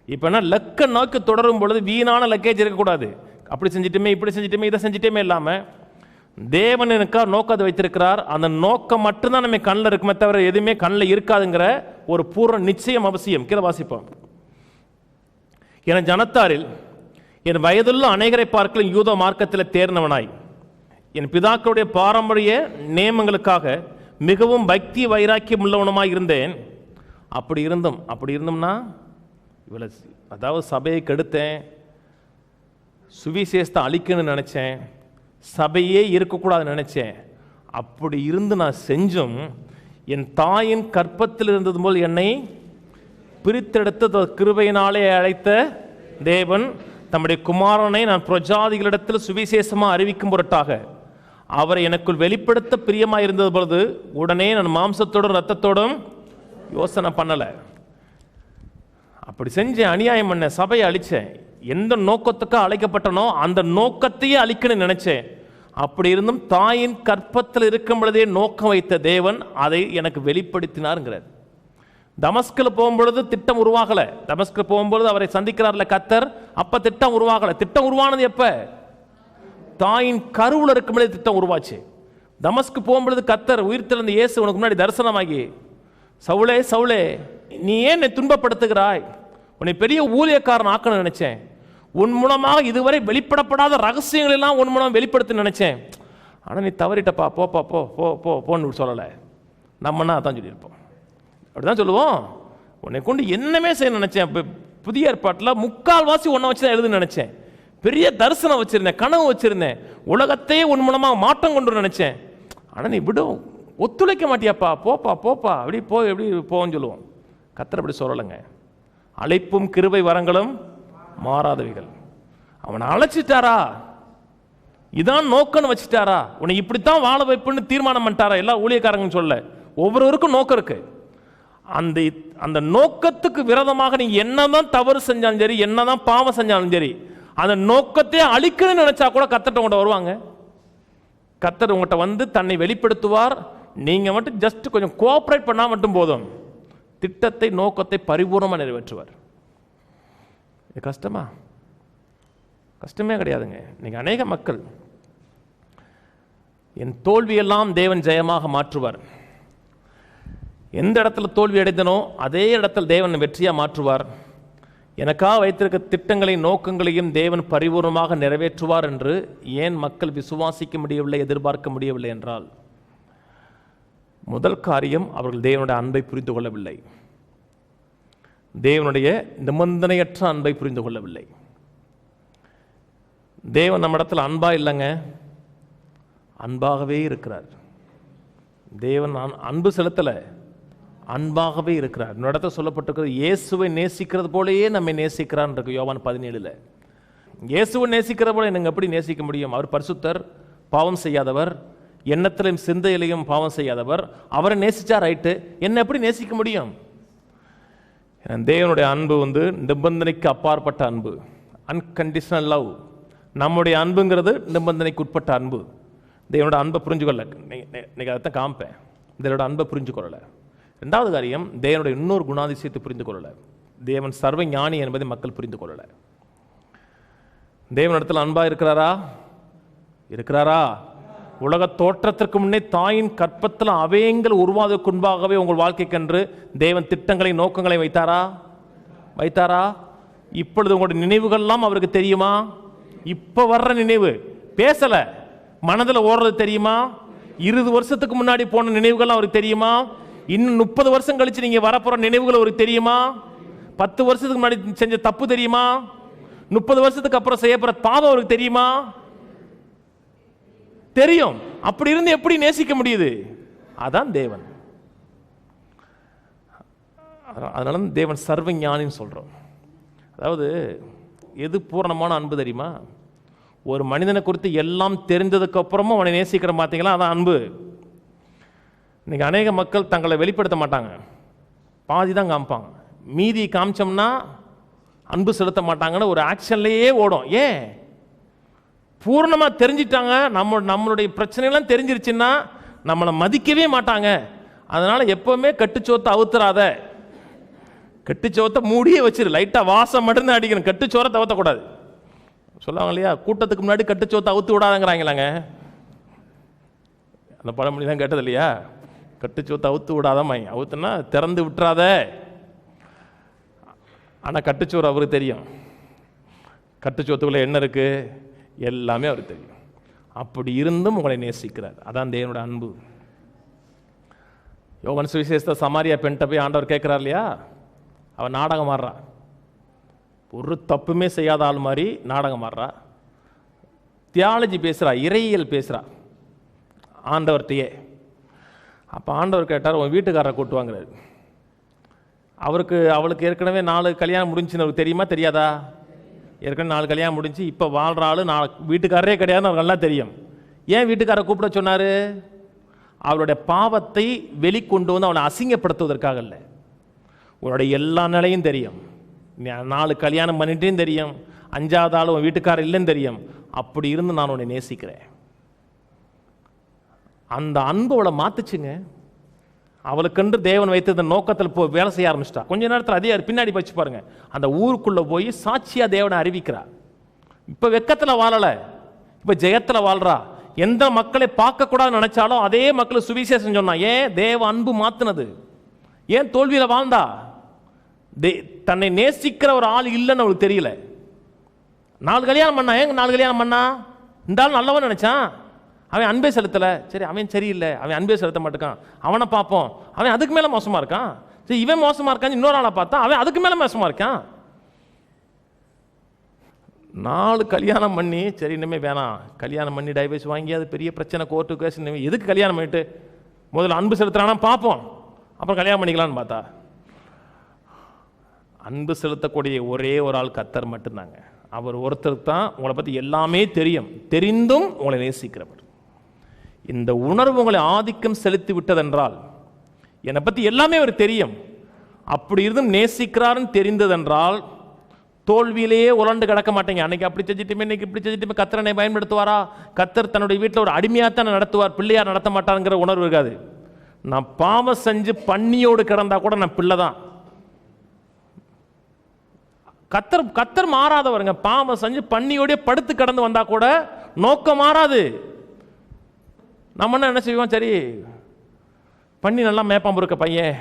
இப்போ என்ன, லக்க நோக்கி தொடரும் பொழுது வீணான லக்கேஜ் இருக்கக்கூடாது. அப்படி செஞ்சிட்டுமே, இப்படி செஞ்சிட்டுமே, இதை செஞ்சிட்டேமே இல்லாமல் தேவன் எனக்காக நோக்கத்தை வைத்திருக்கிறார். அந்த நோக்கம் மட்டும்தான் நம்ம கண்ணில் இருக்குமே தவிர எதுவுமே கண்ணில் இருக்காதுங்கிற ஒரு பூர்ண நிச்சயம் அவசியம். கீழே வாசிப்போம். என் ஜனத்தாரில் என் வயதுள்ள அநேகரை பார்க்கலும் யூத மார்க்கத்தில் தேர்ந்தவனாய் என் பிதாக்களுடைய பாரம்பரிய நியமங்களுக்காக மிகவும் பக்தி வைராக்கியம் உள்ளவனமாய் இருந்தேன். அப்படி இருந்தோம்னா இவ்வளோ, அதாவது சபையை கெடுத்தேன், சுவிசேஷத்தை அழிக்கணும்னு நினச்சேன், சபையே இருக்கக்கூடாதுன்னு நினச்சேன். அப்படி இருந்து நான் செஞ்சும் என் தாயின் கற்பத்தில் இருந்தது போல் என்னை பிரித்தெடுத்து கிருபையினாலே அழைத்த தேவன் தம்முடைய குமாரனை நான் பிரஜாதிகளிடத்தில் சுவிசேஷமாக அறிவிக்கும் பொருட்டாக அவரை எனக்குள் வெளிப்படுத்த பிரியமாக இருந்தது பொழுது உடனே நான் மாம்சத்தோடும் இரத்தத்தோடும் யோசனை பண்ணலை. அப்படி செஞ்சேன், அநியாயம் பண்ண, சபையை அழிச்சேன். எந்த நோக்கத்துக்காக அழைக்கப்பட்டனோ அந்த நோக்கத்தையே அழிக்கணும்னு நினைச்சேன். அப்படி இருந்தும் தாயின் கற்பத்தில் இருக்கும் பொழுதே நோக்கம் வைத்த தேவன் அதை எனக்கு வெளிப்படுத்தினார்ங்கிறார். தமஸ்கில் போகும்பொழுது திட்டம் உருவாகலை. தமஸ்கில் போகும்பொழுது அவரை சந்திக்கிறார்ல கர்த்தர், அப்ப திட்டம் உருவாகலை. திட்டம் உருவானது எப்ப? தாயின் கருவில் இருக்கும்போதே திட்டம் உருவாச்சு. தமஸ்கு போகும்பொழுது கர்த்தர் உயிர்த்தெழுந்த இயேசு உனக்கு முன்னாடி தரிசனமாகி, சவுலே சவுலே நீ ஏன் என்னை துன்பப்படுத்துகிறாய், உன்னை பெரிய ஊழியக்காரன் ஆக்கணும்னு நினைச்சேன், உன் மூலமாக இதுவரை வெளிப்படப்படாத ரகசியங்கள் எல்லாம் உன் மூலம் வெளிப்படுத்த நினைச்சேன், ஆனால் நீ தவறிட்டப்பா, போப்பா போ போ போ போன்னு சொல்லலை. நம்மன்னா அதான் சொல்லியிருப்போம், அப்படிதான் சொல்லுவோம். உன்னை கொண்டு என்னமே செய்ய நினைச்சேன். புதிய ஏற்பாட்டில் 3/4 உன்னை வச்சு தான் எழுதுன்னு நினைச்சேன், பெரிய தரிசனம் வச்சிருந்தேன், கனவு வச்சிருந்தேன், உலகத்தையே உன் மூலமாக மாற்றம் கொண்டு நினைச்சேன், ஆனால் நீ விடும் ஒத்துழைக்க மாட்டியாப்பா, போப்பா போப்பா அப்படி போய் எப்படி போன்னு சொல்லுவோம். கர்த்தர் அப்படி சொல்லலைங்க. அழைப்பும் கிருபை வரங்களும் மாறாதவைகள். அவனை அழைச்சிட்டாரா, இதான் நோக்கம்னு வச்சுட்டாரா, உன்னை இப்படித்தான் வாழ வைப்புன்னு தீர்மானம் பண்ணிட்டாரா, எல்லா ஊழியக்காரங்கன்னு சொல்ல, ஒவ்வொருவருக்கும் நோக்கம் இருக்கு. அந்த நோக்கத்துக்கு விரோதமாக நீ என்னதான் தவறு செஞ்சாலும் சரி, என்னதான் பாவம் செஞ்சாலும் சரி, அந்த நோக்கத்தை அழிக்கணும்னு நினைச்சா கூட கர்த்தர் உங்கள்கிட்ட வருவாங்க. கர்த்தர் உங்கள்கிட்ட வந்து தன்னை வெளிப்படுத்துவார். நீங்க மட்டும் ஜஸ்ட் கொஞ்சம் கோஆபரேட் பண்ணா மட்டும் போதும், திட்டத்தை நோக்கத்தை பரிபூர்ணமாக நிறைவேற்றுவார். இது கஷ்டமா? கஷ்டமே கிடையாதுங்க. நீங்க அநேக மக்கள் என் தோல்வியெல்லாம் தேவன் ஜெயமாக மாற்றுவார், எந்த இடத்துல தோல்வி அடைந்தனோ அதே இடத்துல தேவன் வெற்றியா மாற்றுவார், எனக்காக வைத்திருக்க திட்டங்களையும் நோக்கங்களையும் தேவன் பரிபூர்ணமாக நிறைவேற்றுவார் என்று ஏன் மக்கள் விசுவாசிக்க முடியவில்லை, எதிர்பார்க்க முடியவில்லை என்றால், முதல் காரியம் அவர்கள் தேவனுடைய அன்பை புரிந்து கொள்ளவில்லை, தேவனுடைய நிபந்தனையற்ற அன்பை புரிந்து கொள்ளவில்லை. தேவன் நம்ம இடத்துல அன்பா இல்லைங்க, அன்பாகவே இருக்கிறார். தேவன் அன்பு செலுத்தல, அன்பாகவே இருக்கிறார். இன்னொரு இடத்துல சொல்லப்பட்டிருக்கிறது, இயேசுவை நேசிக்கிறது போலயே நம்மை நேசிக்கிறான் இருக்கு யோவான் 17. இயேசுவை நேசிக்கிற போல எனக்கு எப்படி நேசிக்க முடியும்? அவர் பரிசுத்தர், பாவம் செய்யாதவர், எண்ணத்திலையும் சிந்தையிலையும் பாவம் செய்யாதவர். அவரை நேசிச்சா ரைட்டு, என்ன எப்படி நேசிக்க முடியும்? தேவனுடைய அன்பு நிபந்தனைக்கு அப்பாற்பட்ட அன்பு, அன்கண்டிஷனல் லவ். நம்முடைய அன்புங்கிறது நிபந்தனைக்கு உட்பட்ட அன்பு. தேவனோட அன்பை புரிஞ்சுக்கொள்ள இன்னைக்கு அதைத்தான் காமிப்பேன். தேவனோட அன்பை புரிஞ்சுக்கொள்ளல. ரெண்டாவது காரியம், தேவனுடைய இன்னொரு குணாதிசயத்தை புரிந்து கொள்ளல. தேவன் சர்வ ஞானி என்பதை மக்கள் புரிந்து கொள்ளல. தேவனிடத்தில் அன்பா இருக்கிறாரா? இருக்கிறாரா? உலக தோற்றத்திற்கு முன்னே தாயின் கற்பத்தில் அவையங்கள் உருவாவதற்கு முன்பாகவே உங்கள் வாழ்க்கைக்கென்று தேவன் திட்டங்களை நோக்கங்களை வைத்தாரா? வைத்தாரா? இப்பொழுது உங்களுடைய நினைவுகள்லாம் அவருக்கு தெரியுமா? இப்ப வர்ற நினைவு பேசல, மனதில் ஓடுறது தெரியுமா? 20 வருஷத்துக்கு முன்னாடி போன நினைவுகள் அவருக்கு தெரியுமா? இன்னும் 30 வருஷம் கழிச்சு நீங்க வரப்போற நினைவுகள் அவருக்கு தெரியுமா? 10 வருஷத்துக்கு முன்னாடி செஞ்ச தப்பு தெரியுமா? 30 வருஷத்துக்கு அப்புறம் செய்யப்படுற பாவம் அவருக்கு தெரியுமா? தெரியும். அப்படி இருந்து எப்படி நேசிக்க முடியுது? அதான் தேவன். அதனால தேவன் சர்வ ஞானின்னு சொல்றோம். அதாவது எது பூரணமான அன்பு தெரியுமா? ஒரு மனிதனை குறித்து எல்லாம் தெரிந்ததுக்கு அப்புறமும் அவனை நேசிக்கிற பார்த்தீங்களா, அதான் அன்பு. இன்னைக்கு அநேக மக்கள் தங்களை வெளிப்படுத்த மாட்டாங்க, பாதி தான் காமிப்பாங்க. மீதி காமிச்சோம்னா அன்பு செலுத்த மாட்டாங்கன்னு ஒரு ஆக்ஷன்லேயே ஓடும். ஏன்? பூர்ணமாக தெரிஞ்சிட்டாங்க. நம்மளுடைய பிரச்சனைலாம் தெரிஞ்சிருச்சுன்னா நம்மளை மதிக்கவே மாட்டாங்க. அதனால எப்பவுமே கட்டுச்சோத்தை அவுத்துறாத, கட்டுச்சோத்தை மூடியே வச்சிரு, லைட்டாக வாசம் மட்டும்தான் அடிக்கணும், கட்டுச்சோரத்தை அவுத்தக்கூடாது. சொல்லுவாங்க இல்லையா, கூட்டத்துக்கு முன்னாடி கட்டுச்சோத்தை அவுத்து விடாதங்கிறாங்களாங்க. அந்த பழமொழி தான் கேட்டது இல்லையா? கட்டுச்சோத்தை அவுத்து விடாதம்மா, அவுத்துனா திறந்து விட்டுறாத. ஆனால் கட்டுச்சோறு அவருக்கு தெரியும், கட்டுச்சோத்துக்குள்ள என்ன இருக்கு எல்லாமே அவருக்கு தெரியும். அப்படி இருந்தும் உங்களை நேசிக்கிறார். அதான் தேவனோட அன்பு. யோவான் சுவிசேஷத்தை சமாரியா பெண்கிட்ட போய் ஆண்டவர் கேட்கிறார் இல்லையா, அவன் நாடகம் ஆடுறா, ஒரு தப்புமே செய்யாத ஆள் மாதிரி நாடகம் ஆடுறா, தியாலஜி பேசுகிறா, இறையியல் பேசுகிறா ஆண்டவர்கிட்டயே. அப்போ ஆண்டவர் கேட்டார், உன் வீட்டுக்காரரை கூட்டு வாங்குறாரு. அவளுக்கு ஏற்கனவே 4 கல்யாணம் முடிஞ்சுன்னு அவருக்கு தெரியுமா தெரியாதா? ஏற்கனவே 4 கல்யாணம் முடிஞ்சு இப்போ வாழ்கிற ஆள் வீட்டுக்காரரே கிடையாதுன்னு அவருக்கு நல்லா தெரியும். ஏன் வீட்டுக்காரரை கூப்பிட சொன்னார்? அவளுடைய பாவத்தை வெளிக்கொண்டு வந்து அவனை அசிங்கப்படுத்துவதற்காக இல்லை. உன்னுடைய எல்லா நிலையும் தெரியும், 4 கல்யாணம் பண்ணிட்டேன்னு தெரியும், 5ஆவது ஆள் உன் வீட்டுக்காரர் இல்லைன்னு தெரியும். அப்படி இருந்து நான் உன்னை நேசிக்கிறேன். அந்த அன்பு அவளை மாத்துச்சுங்க. அவளுக்கென்று தேவன் வைத்த நோக்கத்தில் போய் வேலை செய்ய ஆரம்பிச்சிட்டா. கொஞ்ச நேரத்தில் அதே பின்னாடி வச்சு பாருங்க, அந்த ஊருக்குள்ள போய் சாட்சியா தேவனை அறிவிக்கிறார். இப்ப வெக்கத்தில் வாழலை, இப்போ ஜெயத்தில் வாழ்றா. எந்த மக்களை பார்க்கக்கூடாதுன்னு நினைச்சாலும் அதே மக்கள் சுவிசேஷம் சொன்னா. ஏன்? தேவ அன்பு மாத்தினது. ஏன் தோல்வியில் வாழ்ந்தா? தன்னை நேசிக்கிற ஒரு ஆள் இல்லைன்னு அவளுக்கு தெரியல. 4 கல்யாணம் பண்ணா. ஏங்க 4 கல்யாணம் பண்ணா? இந்த ஆள் நல்லவன் நினைச்சான், அவன் அன்பே செலுத்தலை. சரி, அவன் சரியில்லை, அவன் அன்பே செலுத்த மாட்டேக்கான், அவனை பார்ப்போம், அவன் அதுக்கு மேலே மோசமாக இருக்கான். சரி, இவன் மோசமாக இருக்கான், இன்னொரு ஆளை பார்த்தா அவன் அதுக்கு மேலே மோசமாக இருக்கான். 4 கல்யாணம் பண்ணி, சரி இனிமேல் வேணாம், கல்யாணம் பண்ணி டைவர்ஸ் வாங்கி அது பெரிய பிரச்சனை, கோர்ட்டு கேஸ், இனிமேல் எதுக்கு கல்யாணம் பண்ணிட்டு முதல்ல அன்பு செலுத்துறானா பார்ப்போம், அப்புறம் கல்யாணம் பண்ணிக்கலான்னு பார்த்தா, அன்பு செலுத்தக்கூடிய ஒரே ஒரு ஆள் கர்த்தர் மட்டும்தாங்க. அவர் ஒருத்தருக்கு தான் உங்களை பற்றி எல்லாமே தெரியும், தெரிந்தும் உங்களை நேசிக்கிறவர். இந்த உணர்வு உங்களை ஆதிக்கம் செலுத்தி விட்டதென்றால், என்னை பற்றி எல்லாமே அவர் தெரியும், அப்படி இருந்தும் நேசிக்கிறாருன்னு தெரிந்ததென்றால் தோல்வியிலேயே உலண்டு கிடக்க மாட்டேங்க. அன்னைக்கு அப்படி செஞ்சுட்டுமே, இன்னைக்கு இப்படி செஞ்சுட்டுமே, கர்த்தரனை பயன்படுத்துவாரா? கர்த்தர் தன்னுடைய வீட்டில் ஒரு அடிமையாத்தான் நடத்துவார், பிள்ளையார் நடத்த மாட்டாருங்கிற உணர்வு இருக்காது. நான் பாவம் செஞ்சு பண்ணியோடு கிடந்தா கூட நான் பிள்ளை தான். கர்த்தர் மாறாதவருங்க. பாவம் செஞ்சு பண்ணியோடய படுத்து கிடந்து வந்தா கூட நோக்கம் மாறாது. நம்ம என்ன செய்வோம்? சரி, பண்ணி நல்லா மேப்பாம்பு இருக்க பையன்,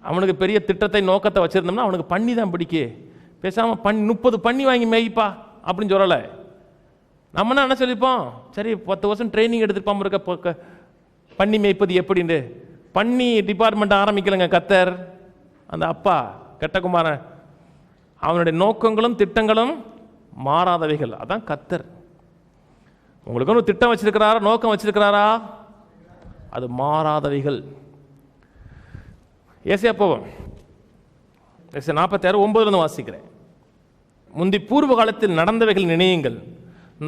அவனுக்கு பெரிய திட்டத்தை நோக்கத்தை வச்சிருந்தோம்னா அவனுக்கு பண்ணி தான் பிடிக்கு, பேசாம 30 பண்ணி வாங்கி மேய்ப்பா அப்படின்னு சொல்லலை. நம்ம என்ன சொல்லிப்போம்? சரி, 10 வருஷம் ட்ரைனிங் எடுத்துருப்பாம இருக்க பண்ணி மேய்ப்பது எப்படின்னு. பண்ணி டிபார்ட்மெண்ட் ஆரம்பிக்கலங்க கர்த்தர். அந்த அப்பா கெட்டகுமாரன், அவனுடைய நோக்கங்களும் திட்டங்களும் மாறாதவைகள். அதான் கர்த்தர். உங்களுக்கு ஒரு திட்டம் வச்சிருக்கிறாரா, நோக்கம் வச்சிருக்கிறாரா? அது மாறாதவைகள். ஏசியா போவோம். 46:9 வாசிக்கிறேன். முந்தி பூர்வ காலத்தில் நடந்தவைகள் நினையுங்கள்,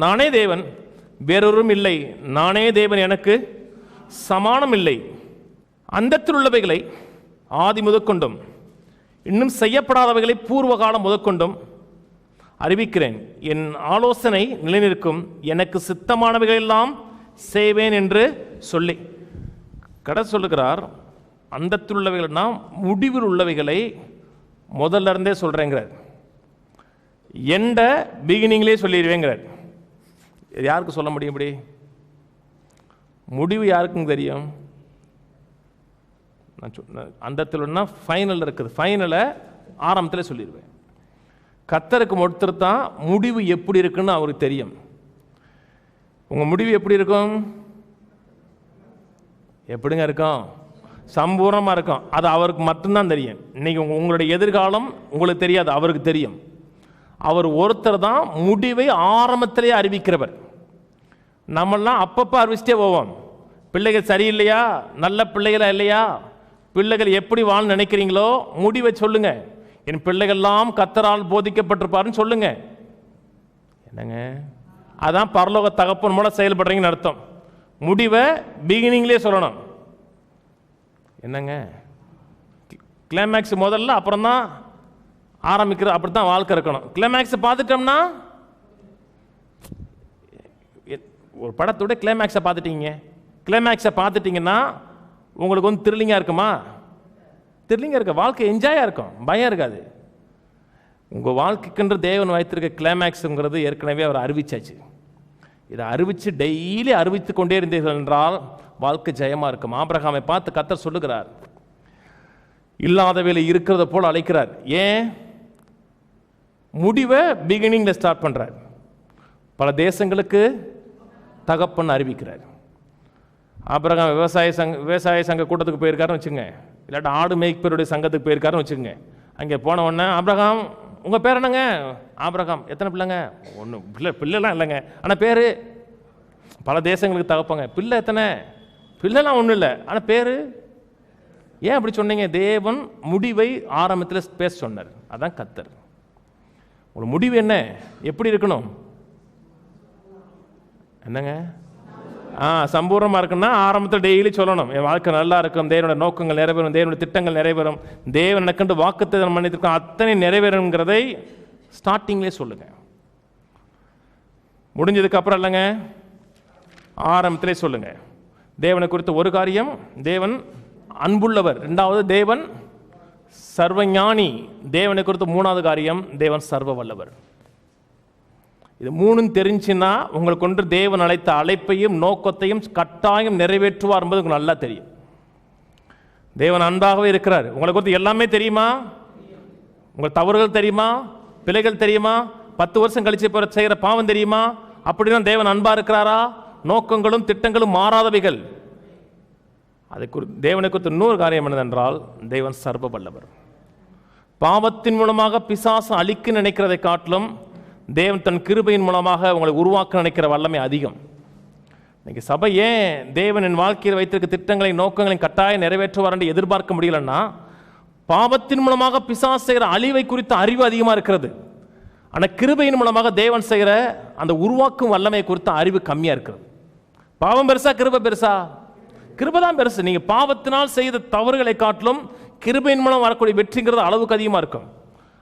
நானே தேவன், வேறொரும் இல்லை, நானே தேவன், எனக்கு சமானம் இல்லை. அந்தத்தில் உள்ளவைகளை ஆதி முதற்கொண்டும் இன்னும் செய்யப்படாதவைகளை பூர்வ காலம் முதற்கொண்டும் அறிவிக்கிறேன். என் ஆலோசனை நிலைநிற்கும், எனக்கு சித்தமானவைகள் எல்லாம் செய்வேன் என்று சொல்லி கடை சொல்லுகிறார். அந்தத்தில் உள்ளவைகள்னா முடிவில் உள்ளவைகளை முதல்ல இருந்தே சொல்றேங்கிறார். எந்த பிகினிங்லேயே சொல்லிடுவேங்கிறார். யாருக்கு சொல்ல முடியும்? இப்படி முடிவு யாருக்கும் தெரியும்? அந்தத்தில் ஃபைனல் இருக்குது, ஃபைனலை ஆரம்பத்தில் சொல்லிடுவேன். கர்த்தருக்கு ஒருத்தர் தான் முடிவு எப்படி இருக்குன்னு அவருக்கு தெரியும். உங்க முடிவு எப்படி இருக்கும்? எப்படிங்க இருக்கும்? சம்பூர்ணமாக இருக்கும். அது அவருக்கு மட்டும்தான் தெரியும். இன்னைக்கு உங்களுடைய எதிர்காலம் உங்களுக்கு தெரியாது, அவருக்கு தெரியும். அவர் ஒருத்தர் தான் முடிவை ஆரம்பத்திலேயே அறிவிக்கிறவர். நம்மளாம் அப்பப்போ அறிவிச்சிட்டே போவோம். பிள்ளைகள் சரியில்லையா, நல்ல பிள்ளைகளா இல்லையா, பிள்ளைகள் எப்படி வாழ நினைக்கிறீங்களோ முடிவை சொல்லுங்க. என் பிள்ளைகள்லாம் கர்த்தரால் போதிக்கப்பட்டிருப்பாருன்னு சொல்லுங்க. என்னங்க, அதான் பரலோக தகப்பன் மூலம் செயல்படுறீங்கன்னு அர்த்தம். முடிவை பிகினிங்லேயே சொல்லணும். என்னங்க, கிளைமேக்ஸ் முதல்ல, அப்புறம் தான் ஆரம்பிக்கிற, அப்படி தான் வாழ்க்கை இருக்கணும். கிளைமேக்ஸை பார்த்துட்டோம்னா, ஒரு படத்தோட கிளைமேக்ஸை பார்த்துட்டீங்க, கிளைமேக்ஸை பார்த்துட்டீங்கன்னா உங்களுக்கு வந்து த்ரில்லிங்காக இருக்குமா? த்ரில்லிங்காக இருக்க, வாழ்க்கை என்ஜாயாக இருக்கும், பயம் இருக்காது. உங்கள் வாழ்க்கைக்குன்ற தேவன் வைத்திருக்க கிளைமேக்ஸுங்கிறது ஏற்கனவே அவர் அறிவிச்சாச்சு. இதை அறிவித்து டெய்லி அறிவித்து கொண்டே இருந்தீர்கள் என்றால் வாழ்க்கை ஜெயமாக இருக்கும். ஆபிரகாமை பார்த்து கர்த்தர் சொல்லுகிறார், இல்லாதவையில் இருக்கிறத போல் அழைக்கிறார். ஏன்? முடிவை பிகினிங்கில் ஸ்டார்ட் பண்ணுறார். பல தேசங்களுக்கு தகப்பன் அறிவிக்கிறார். ஆபிரகாம் விவசாய சங்க கூட்டத்துக்கு போயிருக்காருன்னு வச்சுங்க, இல்லாட்டா ஆடு மேய்ப்பருடைய சங்கத்துக்கு போயிருக்காருன்னு வச்சுக்கோங்க. அங்கே போன உடனே, ஆபிரகாம் உங்கள் பேர் என்னங்க? ஆபிரகாம். எத்தனை பிள்ளைங்க? ஒன்றும் பிள்ளைலாம் இல்லைங்க, ஆனால் பேர். பல தேசங்களுக்கு தகப்பங்க. பிள்ளை எத்தனை? பிள்ளைலாம் ஒன்றும் இல்லை, ஆனால் பேர். ஏன் அப்படி சொன்னீங்க? தேவன் முடிவை ஆரம்பத்தில் பேச சொன்னார். அதான் கர்த்தர். ஒரு முடிவு என்ன, எப்படி இருக்கணும்? என்னங்க, சம்பூர்ணமாக இருக்குன்னா ஆரம்பத்தில் டெய்லி சொல்லணும், என் வாழ்க்கை நல்லா இருக்கும், தேவனுடைய நோக்கங்கள் நிறைவேறும், தேவனுடைய திட்டங்கள் நிறைவேறும், தேவன் எனக்குண்டு வாக்குத்தத்தம் பண்ணியிருக்கோம், அத்தனை நிறைவேறுங்கிறதை ஸ்டார்டிங்லேயே சொல்லுங்க. முடிஞ்சதுக்கு அப்புறம் இல்லைங்க, ஆரம்பத்திலே சொல்லுங்க. தேவனை குறித்த ஒரு காரியம், தேவன் அன்புள்ளவர். 2வது, தேவன் சர்வஞானி. தேவனை குறித்த 3வது காரியம், தேவன் சர்வ வல்லவர். இது மூணும் தெரிஞ்சுன்னா உங்களுக்கு கொண்டு தேவன் அழைத்த அழைப்பையும் நோக்கத்தையும் கட்டாயம் நிறைவேற்றுவார் என்பது உங்களுக்கு நல்லா தெரியும். தேவன் அன்பாகவே இருக்கிறார். உங்களுக்கு வந்து எல்லாமே தெரியுமா? உங்கள் தவறுகள் தெரியுமா? பிழைகள் தெரியுமா? 10 வருஷம் கழிச்சு செய்கிற பாவம் தெரியுமா? அப்படின்னா தேவன் அன்பா இருக்கிறாரா? நோக்கங்களும் திட்டங்களும் மாறாதவைகள். அதை தேவனை குறித்து இன்னொரு காரியம் என்னதென்றால், தேவன் சர்வ வல்லவர். பாவத்தின் மூலமாக பிசாசு அழிக்க நினைக்கிறதை காட்டிலும் தேவன் தன் கிருபையின் மூலமாக உங்களை உருவாக்க நினைக்கிற வல்லமை அதிகம். இன்னைக்கு சபை ஏன் தேவன் என் வாழ்க்கையில் வைத்திருக்க திட்டங்களையும் நோக்கங்களையும் கட்டாயம் நிறைவேற்றுவார் என்று எதிர்பார்க்க முடியலன்னா, பாவத்தின் மூலமாக பிசாசு செய்கிற அழிவை குறித்த அறிவு அதிகமாக இருக்கிறது. ஆனால் கிருபையின் மூலமாக தேவன் செய்கிற அந்த உருவாக்கும் வல்லமை குறித்த அறிவு கம்மியாக இருக்கிறது. பாவம் பெருசா கிருபை பெருசா? கிருபை தான் பெருசு. நீங்கள் பாவத்தினால் செய்த தவறுகளை காட்டிலும் கிருபையின் மூலம் வரக்கூடிய வெற்றிங்கிறது அளவுக்கு அதிகமாக இருக்கும்.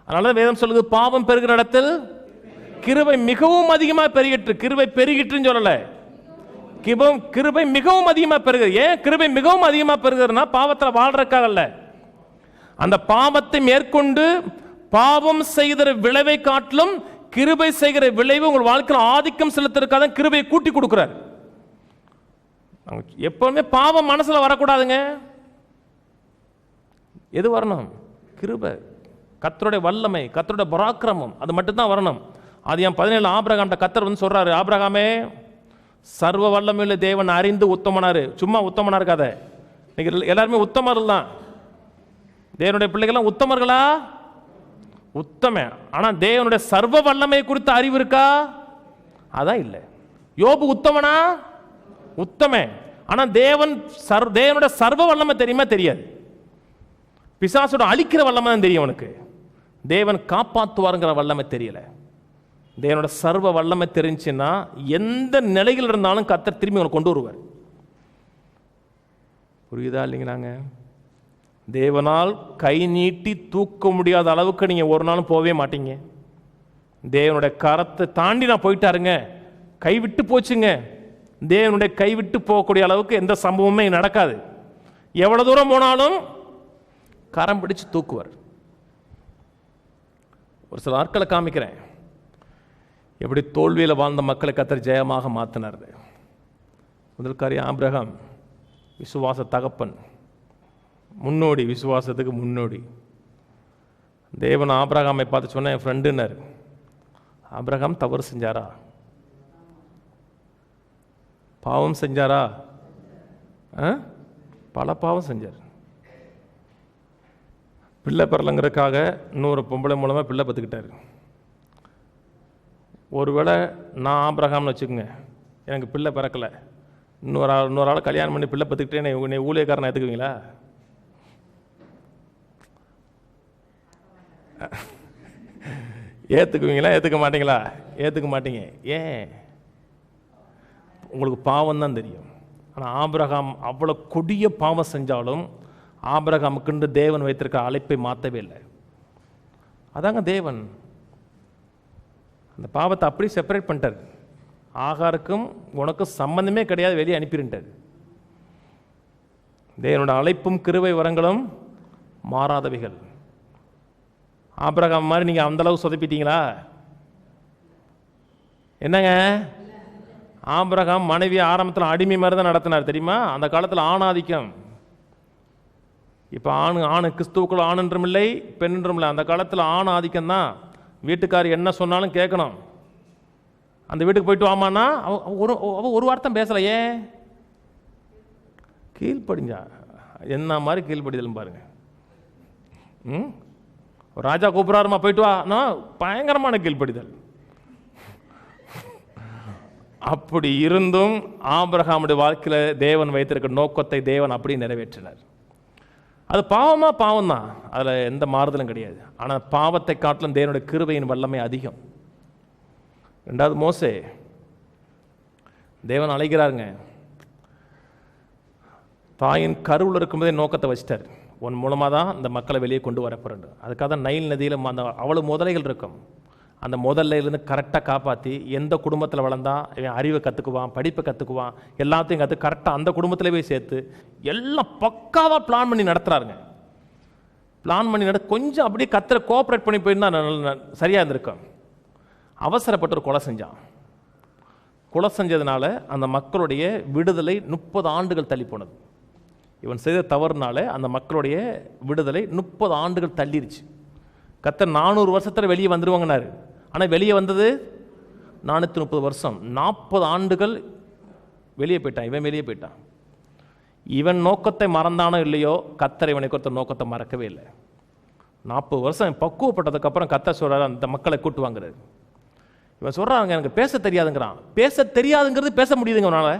அதனால வேதம் சொல்லுது, பாவம் பெருகிற இடத்தில் கிருபை மிகவும் அதிகமாக பெருகிட்டு. கிருபை பெருகிட்டுன்னு சொல்லலை, கிருபை மிகவும் அதிகமாக பெருகுது. ஏன் கிருபை மிகவும் அதிகமாக பெருகுதுன்னா, பாவத்தில் வாழ்றதுக்காக, அந்த பாவத்தை மேற்கொண்டு பாவம் செய்கிற விளைவை காட்டிலும் கிருபை செய்கிற விளைவு உங்கள் வாழ்க்கையில் ஆதிக்கம் செலுத்துறதுக்காக கிருபையை கூட்டி கொடுக்கிறார். எப்பவுமே பாவம் மனசுல வரக்கூடாதுங்க. எது வரணும்? கிருபை, கர்த்தருடைய வல்லமை, கர்த்தருடைய பராக்கிரமம், அது மட்டும்தான் வரணும். அது என் 17 ஆபிரகாம் கர்த்தர் வந்து சொல்றாரு, ஆபிரகாமே சர்வ வல்லமையுள்ள தேவன் அறிந்து உத்தமனாரு. சும்மா உத்தமனா இருக்காத, நீங்க எல்லாருமே உத்தமர்கள் தான். தேவனுடைய பிள்ளைகள்லாம் உத்தமர்களா? உத்தம. ஆனா தேவனுடைய சர்வ வல்லமை குறித்த அறிவு இருக்கா? அதான் இல்லை. யோபு உத்தமனா? உத்தம. ஆனா தேவனுடைய சர்வ வல்லமை தெரியுமா? தெரியாது. பிசாசோட அழிக்கிற வல்லமை தான் தெரியும் அவனுக்கு. தேவன் காப்பாற்றுவாருங்கிற வல்லமை தெரியல. தேவனோட சர்வ வல்லமை தெரிஞ்சுன்னா எந்த நிலையில் இருந்தாலும் கர்த்தர் திரும்பி அவனை கொண்டு வருவார். புரியுதா இல்லைங்களாங்க? தேவனால் கை நீட்டி தூக்க முடியாத அளவுக்கு நீங்க ஒரு நாளும் போகவே மாட்டீங்க. தேவனுடைய கரத்தை தாண்டி நான் போயிட்டாருங்க, கைவிட்டு போச்சுங்க. தேவனுடைய கைவிட்டு போகக்கூடிய அளவுக்கு எந்த சம்பவமே நடக்காது. எவ்வளவு தூரம் போனாலும் கரம் பிடிச்சு தூக்குவார். ஒரு சில நாட்களை காமிக்கிறேன், எப்படி தோல்வியில் வாழ்ந்த மக்களை கர்த்தர் ஜெயமாக மாற்றினார். முதல் காரியம், ஆபிரகாம் விசுவாச தகப்பன், முன்னோடி, விசுவாசத்துக்கு முன்னோடி. தேவன் ஆபிரகாமை பார்த்து சொன்ன, என் ஃப்ரெண்டுன்னார். ஆபிரகாம் தவறு செஞ்சாரா? பாவம் செஞ்சாரா? பல பாவம் செஞ்சார். பிள்ளை பெறலங்கிறதுக்காக இன்னொரு பொம்பளை மூலமாக பிள்ளை பெற்றுக்கிட்டார். ஒருவேளை நான் ஆபிரகாம்னு வச்சுக்கோங்க, எனக்கு பிள்ளை பிறக்கலை, இன்னொரு ஆளை கல்யாணம் பண்ணி பிள்ளை பெற்றுக்கிட்டே என்னை ஊழியக்காரனை ஏற்றுக்குவீங்களா? ஏற்றுக்குவீங்களா? ஏற்றுக்க மாட்டீங்களா? ஏற்றுக்க மாட்டீங்க. ஏன்? உங்களுக்கு பாவம் தான் தெரியும். ஆனால் ஆபிரகாம் அவ்வளோ கொடிய பாவம் செஞ்சாலும் ஆபிரகாமுக்குண்டு தேவன் வைத்திருக்க அழைப்பை மாற்றவே இல்லை. அதாங்க தேவன் அந்த பாவத்தை அப்படியே செப்பரேட் பண்ணிட்டார். ஆகாருக்கும் உனக்கும் சம்பந்தமே கிடையாது, வெளியே அனுப்பிட்டார். தேவனோட அழைப்பும் கிருபை வரங்களும் மாறாதவைகள். ஆபிரகாம் மாதிரி நீங்கள் அந்த அளவு சொதப்பிட்டீங்களா? என்னங்க, ஆபிரகாம் மனைவியை ஆரம்பத்தில் அடிமை மாதிரி தான் நடத்தினார் தெரியுமா? அந்த காலத்தில் ஆணாதிக்கம். இப்போ ஆணு கிறிஸ்துவுக்குள்ள ஆணுன்றும் இல்லை, பெண்ணுன்றும் இல்லை. அந்த காலத்தில் ஆண் ஆதிக்கம் தான். வீட்டுக்காரர் என்ன சொன்னாலும் கேட்கணும். அந்த வீட்டுக்கு போயிட்டு வாமான்னா ஒரு வார்த்தை பேசலை. ஏன்? கீழ்ப்படிஞ்சா. என்ன மாதிரி கீழ்ப்படிதல் பாருங்க. ராஜா கூப்பிடாருமா போயிட்டு வா, பயங்கரமான கீழ்ப்படிதல். அப்படி இருந்தும் ஆபிரகாமுடைய வாழ்க்கையில் தேவன் வைத்திருக்க நோக்கத்தை தேவன் அப்படி நிறைவேற்றினார். அது பாவமா? பாவம் தான், அதில் எந்த மாறுதலும் கிடையாது. ஆனால் பாவத்தை காட்டிலும் தேவனுடைய கிருபையின் வல்லமை அதிகம். ரெண்டாவது, மோசே, தேவன் அழைக்கிறாருங்க. தாயின் கருவில் இருக்கும்போதே நோக்கத்தை வச்சிட்டார், உன் மூலமாக தான் இந்த மக்களை வெளியே கொண்டு வரப்போறேன். அதுக்காக தான் நைல் நதியில் அந்த அவ்வளோ முதலைகள் இருக்கும். அந்த முதல்லேருந்து கரெக்டாக காப்பாற்றி எந்த குடும்பத்தில் வளர்ந்தா இவன் அறிவை கற்றுக்குவான், படிப்பை கற்றுக்குவான், எல்லாத்தையும் கற்று கரெக்டாக அந்த குடும்பத்தில் போய் சேர்த்து எல்லாம் பக்காவாக பிளான் பண்ணி நடத்துகிறாருங்க. பிளான் பண்ணி கொஞ்சம் அப்படியே கத்துற கோஆப்ரேட் பண்ணி போயிருந்தா சரியாக இருந்திருக்கும். அவசரப்பட்டு ஒரு கொலை செஞ்சான். கொலை செஞ்சதுனால அந்த மக்களுடைய விடுதலை 30 ஆண்டுகள் தள்ளி போனது. இவன் செய்த தவறுனால அந்த மக்களுடைய விடுதலை 30 ஆண்டுகள் தள்ளிருச்சு. கர்த்தர் 400 வருஷத்தில் வெளியே வந்துடுவாங்கன்னாரு. ஆனால் வெளியே வந்தது 430 வருஷம். 40 ஆண்டுகள் வெளியே போயிட்டான். இவன் வெளியே போயிட்டான். இவன் நோக்கத்தை மறந்தானோ இல்லையோ, கர்த்தர் இவனை கொடுத்த நோக்கத்தை மறக்கவே இல்லை. 40 வருஷம் பக்குவப்பட்டதுக்கப்புறம் கர்த்தர் சொல்கிறார், அந்த மக்களை கூட்டு வாங்குறாரு. இவன் சொல்கிறாங்க, எனக்கு பேச தெரியாதுங்கிறான். பேச தெரியாதுங்கிறது பேச முடியுதுங்க உன்னால?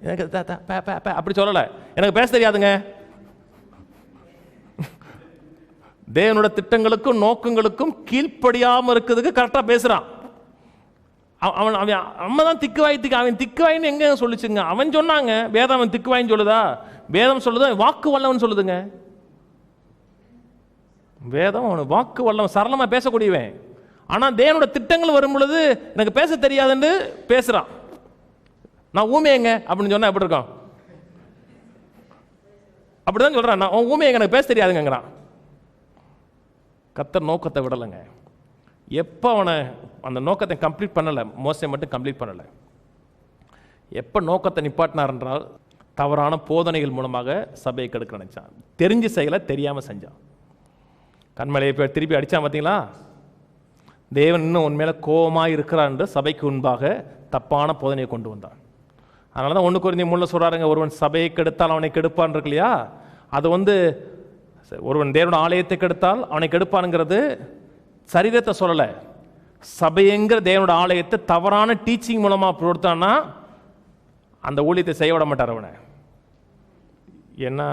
எனக்கு அப்படி சொல்லலை, எனக்கு பேச தெரியாதுங்க. தேவனோட திட்டங்களுக்கும் நோக்கங்களுக்கும் கீழ்ப்படியாமல் இருக்கிறதுக்கு கரெக்டாக பேசுகிறான். அவன் அம்மா தான் திக்குவாய் அவன் திக்குவாயின்னு எங்கே சொல்லிச்சுங்க? அவன் சொன்னாங்க. வேதம் அவன் திக்குவாயின்னு சொல்லுதா? வேதம் சொல்லுதா? வாக்கு வல்லவன் சொல்லுதுங்க. வேதம் அவன் வாக்கு வல்லவன், சரளமாக பேசக்கூடியவன். ஆனால் தேவனோட திட்டங்கள் வரும் பொழுது எனக்கு பேச தெரியாதுன்னு பேசுகிறான். நான் ஊமையங்க அப்படின்னு சொன்னால் எப்படி இருக்கும்? அப்படிதான் சொல்கிறான், நான் ஊமையங்க எனக்கு பேச தெரியாதுங்கிறான். கர்த்தர் நோக்கத்தை விடலைங்க. எப்போ அவனை அந்த நோக்கத்தை கம்ப்ளீட் பண்ணலை, மோசே மட்டும் கம்ப்ளீட் பண்ணலை. எப்போ நோக்கத்தை நிப்பாட்டினார் என்றால் தவறான போதனைகள் மூலமாக சபையை கெடுக்க நினைச்சான். தெரிஞ்சு செய்யலை, தெரியாமல் செஞ்சான். கண்மலையை போய் திருப்பி அடித்தான். பார்த்தீங்களா? தேவன் இன்னும் உன் மேலே கோபமாக இருக்கிறார் என்று சபைக்கு முன்பாக தப்பான போதனையை கொண்டு வந்தான். அதனால தான் 1 கொரிந்தியர் 3 சொல்கிறாருங்க, ஒருவன் சபையை கெடுத்தால் அவனை கெடுப்பான் இருக்கு இல்லையா? அது ஒருவன் தேவனோட ஆலயத்தை கெடுத்தால் அவனை கெடுப்பானுங்கிறது சரீரத்தை சொல்லலை. சபைங்கிற தேவனோட ஆலயத்தை தவறான டீச்சிங் மூலமாக கொடுத்தான்னா அந்த ஊழியத்தை செய்ய விட மாட்டார் அவனை. ஏன்னா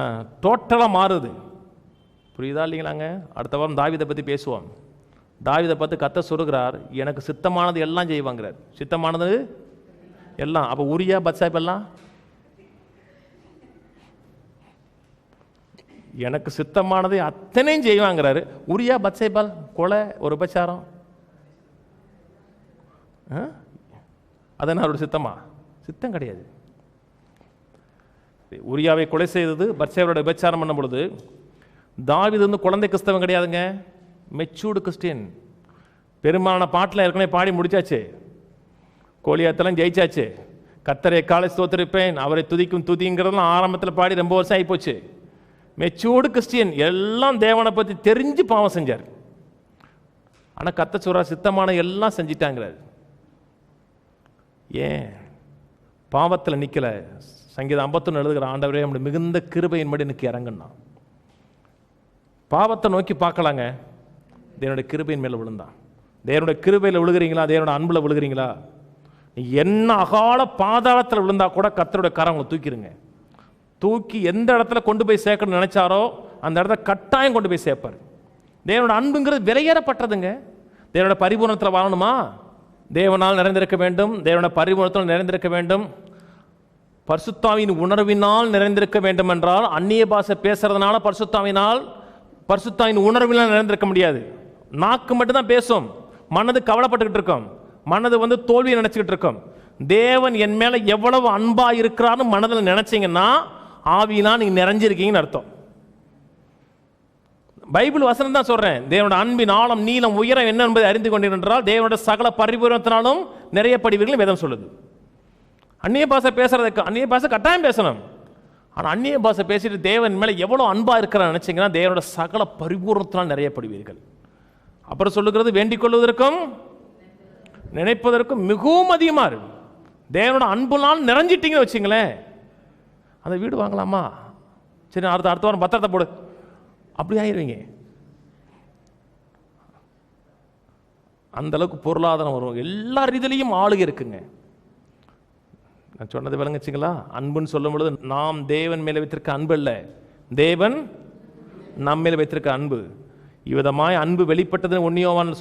டோட்டலாக மாறுது. புரியுதா இல்லைங்களாங்க? அடுத்த வாரம் தாவீதை பற்றி பேசுவோம். தாவீதை பார்த்து கர்த்தர் சொல்லுகிறார், எனக்கு சித்தமானது எல்லாம் செய்வாங்கிறார். சித்தமானது எல்லாம். அப்போ உரியா பத்சாப் எல்லாம் எனக்கு சித்தமானதை அத்தனையும் செய்வாங்கிறாரு. உரியா பத்சேபால் கொலை, ஒரு உபச்சாரம், அதனால் அவருடைய சித்தமா? சித்தம் கிடையாது. உரியாவை கொலை செய்தது, பத்சேபாவோட உபச்சாரம் பண்ணும் பொழுது தாவீது குழந்தை கிறிஸ்தவன் கிடையாதுங்க, மெச்சூர்டு கிறிஸ்டியன். பெரும்பாலான பாட்டில் ஏற்கனவே பாடி முடிச்சாச்சு. கோலியாத்தெல்லாம் ஜெயிச்சாச்சு. கர்த்தரை காலை ஸ்தோத்திரிப்பேன், அவரை துதிக்கும் துதிங்கிறதெல்லாம் ஆரம்பத்தில் பாடி ரொம்ப வருஷம் ஆகிப்போச்சு. மெச்சூர்டு கிறிஸ்டியன், எல்லாம் தேவனை பற்றி தெரிஞ்சு பாவம் செஞ்சார். ஆனால் கர்த்தர் சொல்றார், சித்தமான எல்லாம் செஞ்சிட்டாங்கிறார். ஏன் பாவத்தில் நிற்கலை? சங்கீதம் 51 எழுதுகிற, ஆண்டவரே நம்முடைய மிகுந்த கிருபையின்படி எனக்கு இறங்குன்னா. பாவத்தை நோக்கி பார்க்கலாங்க, தேவனுடைய கிருபையின் மேலே விழுந்தான். தேவனுடைய கிருபையில் விழுகிறீங்களா? தேவனோட அன்பில் விழுகிறீங்களா? நீ என்ன அகால பாதாளத்தில் விழுந்தா கூட கர்த்தருடைய கரம் உங்களை தூக்கிடுங்க. தூக்கி எந்த இடத்துல கொண்டு போய் சேர்க்கணும்னு நினைச்சாரோ அந்த இடத்துல கட்டாயம் கொண்டு போய் சேர்ப்பார். தேவனோட அன்புங்கிறது விலையேறப்பட்டதுங்க. தேவனோட பரிபூர்ணத்தில் வாழணுமா? தேவனால் நிறைந்திருக்க வேண்டும். தேவனோட பரிபூர்ணத்தில் நிறைந்திருக்க வேண்டும். பரிசுத்தாவின் உணர்வினால் நிறைந்திருக்க வேண்டும் என்றால் அந்நிய பாஷை பேசுறதுனால பரிசுத்தாவின் உணர்வினால் நிறைந்திருக்க முடியாது. நாக்கு மட்டும்தான் பேசும், மனது கவலைப்பட்டுக்கிட்டு இருக்கும், மனது தோல்வியை நினைச்சுக்கிட்டு இருக்கும். தேவன் என் மேல எவ்வளவு அன்பா இருக்கிறான்னு மனதில் நினைச்சீங்கன்னா ஆவினா நீங்க நிறைஞ்சிருக்கீங்கன்னு அர்த்தம். பைபிள் வசனம் தான் சொல்றேன். தேவனோட அன்பின் ஆழம் நீளம் உயரம் என்ன என்பதை அறிந்து கொண்டீர்கள், தேவனோட சகல பரிபூரணத்தினாலும் நிறைய படிவீர்கள் வேதம் சொல்லுது. அந்நிய பாஷை பேசுறதுக்கு அந்நிய பாஷை கட்டாயம் பேசணும். ஆனால் அந்நிய பாஷை பேசிட்டு தேவன் மேலே எவ்வளோ அன்பா இருக்கிறான்னு நினைச்சீங்கன்னா தேவனோட சகல பரிபூரணத்தினால் நிறைய படுவீர்கள். அப்புறம் சொல்லுகிறது, வேண்டிக் கொள்வதற்கும் நினைப்பதற்கும் மிகவும் அதிகமாக இருக்கு. தேவனோட அன்புனால் நிறைஞ்சிட்டீங்கன்னு வச்சுங்களேன், அந்த வீடு வாங்கலாமா? சரி, அடுத்த வாரம் பத்திரத்தை போடு, அப்படி ஆயிடுவீங்க. அந்த அளவுக்கு பொருளாதாரம் வரும். எல்லா ரீதியிலையும் ஆளுகை இருக்குங்க. நான் சொன்னது விளங்குச்சுங்களா? அன்புன்னு சொல்லும் பொழுது நாம் தேவன் மேலே வைத்திருக்க அன்பு அல்ல, தேவன் நம் மேலே வைத்திருக்க அன்பு. இவ்விதமாய் அன்பு வெளிப்பட்டதுன்னு 1 யோவான்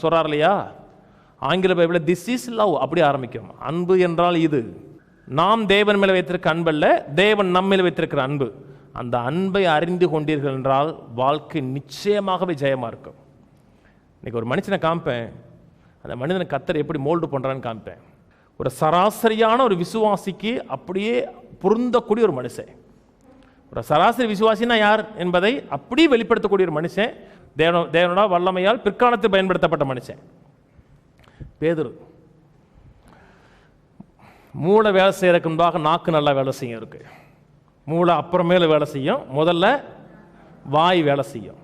சொல்றார் இல்லையா? ஆங்கில பைபிளில் திஸ் இஸ் லவ் அப்படி ஆரம்பிக்கும். அன்பு என்றால் இது. நாம் தேவன் மேலே வைத்திருக்க அன்பு அல்ல, தேவன் நம்ம மேலே வைத்திருக்கிற அன்பு. அந்த அன்பை அறிந்து கொண்டீர்கள் என்றால் வாழ்க்கை நிச்சயமாகவே ஜெயமாக இருக்கும். இன்னைக்கு ஒரு மனுஷனை காமிப்பேன், அந்த மனிதனை கர்த்தர் எப்படி மோல்டு பண்ணுறான்னு காமிப்பேன். ஒரு சராசரியான ஒரு விசுவாசிக்கு அப்படியே பொருந்தக்கூடிய ஒரு மனுஷன். ஒரு சராசரி விசுவாசினா யார் என்பதை அப்படியே வெளிப்படுத்தக்கூடிய ஒரு மனுஷன், தேவனோட வல்லமையால் பிற்காலத்தில் பயன்படுத்தப்பட்ட மனுஷன் பேதுரு. மூளை வேலை செய்யறதுக்கு முன்பாக நாக்கு நல்லா வேலை செய்யும் இருக்கு. மூளை அப்புறமேல வேலை செய்யும், முதல்ல வாய் வேலை செய்யும்.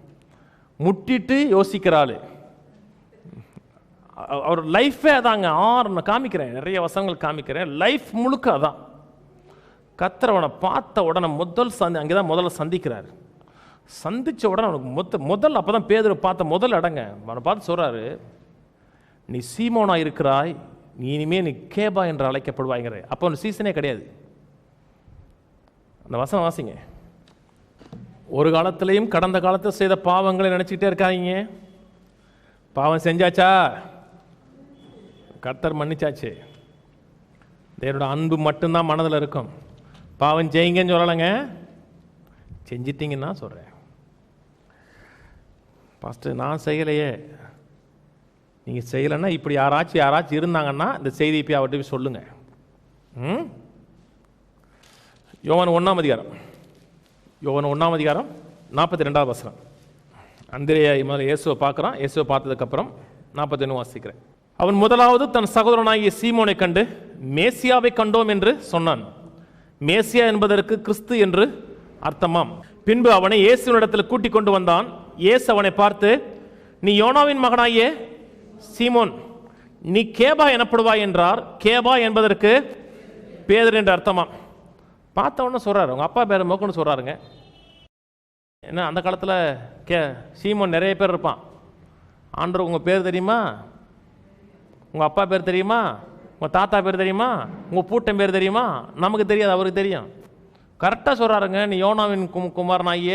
முட்டிட்டு யோசிக்கிறாள். அவர் லைஃபே அதாங்க. நான் காமிக்கிறேன், நிறைய வசனங்கள் காமிக்கிறேன். லைஃப் முழுக்க அதான். கர்த்தரவனை பார்த்த உடனே அங்கேதான் முதல்ல சந்திக்கிறார். சந்திச்ச உடனே அவனுக்கு முதல் அப்பதான் பேதுரு பார்த்த முதல் அடங்க அவனை பார்த்து சொல்றாரு, நீ சீமோனா இருக்கிறாய், நீ இனிமே நீ கேபா என்று அழைக்கப்படுவாய்ங்கிற. அப்போ அவன் சீசனே கிடையாது. அந்த வசனம் வாசிங்க. ஒரு காலத்திலையும் கடந்த காலத்தில் செய்த பாவங்களை நினைச்சுக்கிட்டே இருக்காங்க. பாவம் செஞ்சாச்சா? கர்த்தர் மன்னிச்சாச்சு. தேவனோட அன்பு மட்டும்தான் மனதில் இருக்கும். பாவம் செய்யுங்கன்னு சொல்லலைங்க, செஞ்சிட்டீங்கன்னா சொல்கிறேன். ஃபஸ்ட்டு நான் செய்யலையே, நீங்கள் செய்யலைன்னா இப்படி யாராச்சும் இருந்தாங்கன்னா இந்த செய்தியை போய் அவர்கிட்ட போய் சொல்லுங்கள். யோவான் 1ஆம் அதிகாரம் 42வது வசனம். அந்திரேயா முதல்ல இயேசுவை பார்க்குறான். இயேசுவை பார்த்ததுக்கப்புறம் 41 வாசிக்கிறேன். அவன் முதலாவது தன் சகோதரனாகிய சீமோனை கண்டு மேசியாவை கண்டோம் என்று சொன்னான். மேசியா என்பதற்கு கிறிஸ்து என்று அர்த்தமாம். பின்பு அவனை இயேசுவினிடத்தில் கூட்டிக் கொண்டு வந்தான். இயேசு அவனை பார்த்து, நீ யோனாவின் மகனாகிய சீமோன், நீ கேபா எனப்படுவாய் என்றார். கேபா என்பதற்கு பேதுரு என்று அர்த்தமாம். பார்த்தவொன்னு சொல்றாரு, உங்க அப்பா பேர் மோக்கன்னு சொல்றாருங்க. ஏன்னா அந்த காலத்தில் சீமோன் நிறைய பேர் இருப்பான். ஆண்டவர் உங்கள் பேர் தெரியுமா, உங்கள் அப்பா பேர் தெரியுமா, உங்கள் தாத்தா பேர் தெரியுமா, உங்கள் பூட்டன் பேர் தெரியுமா? நமக்கு தெரியாது, அவருக்கு தெரியும். கரெக்டாக சொல்கிறாருங்க. நீ யோனாவின் குமாரனாகிய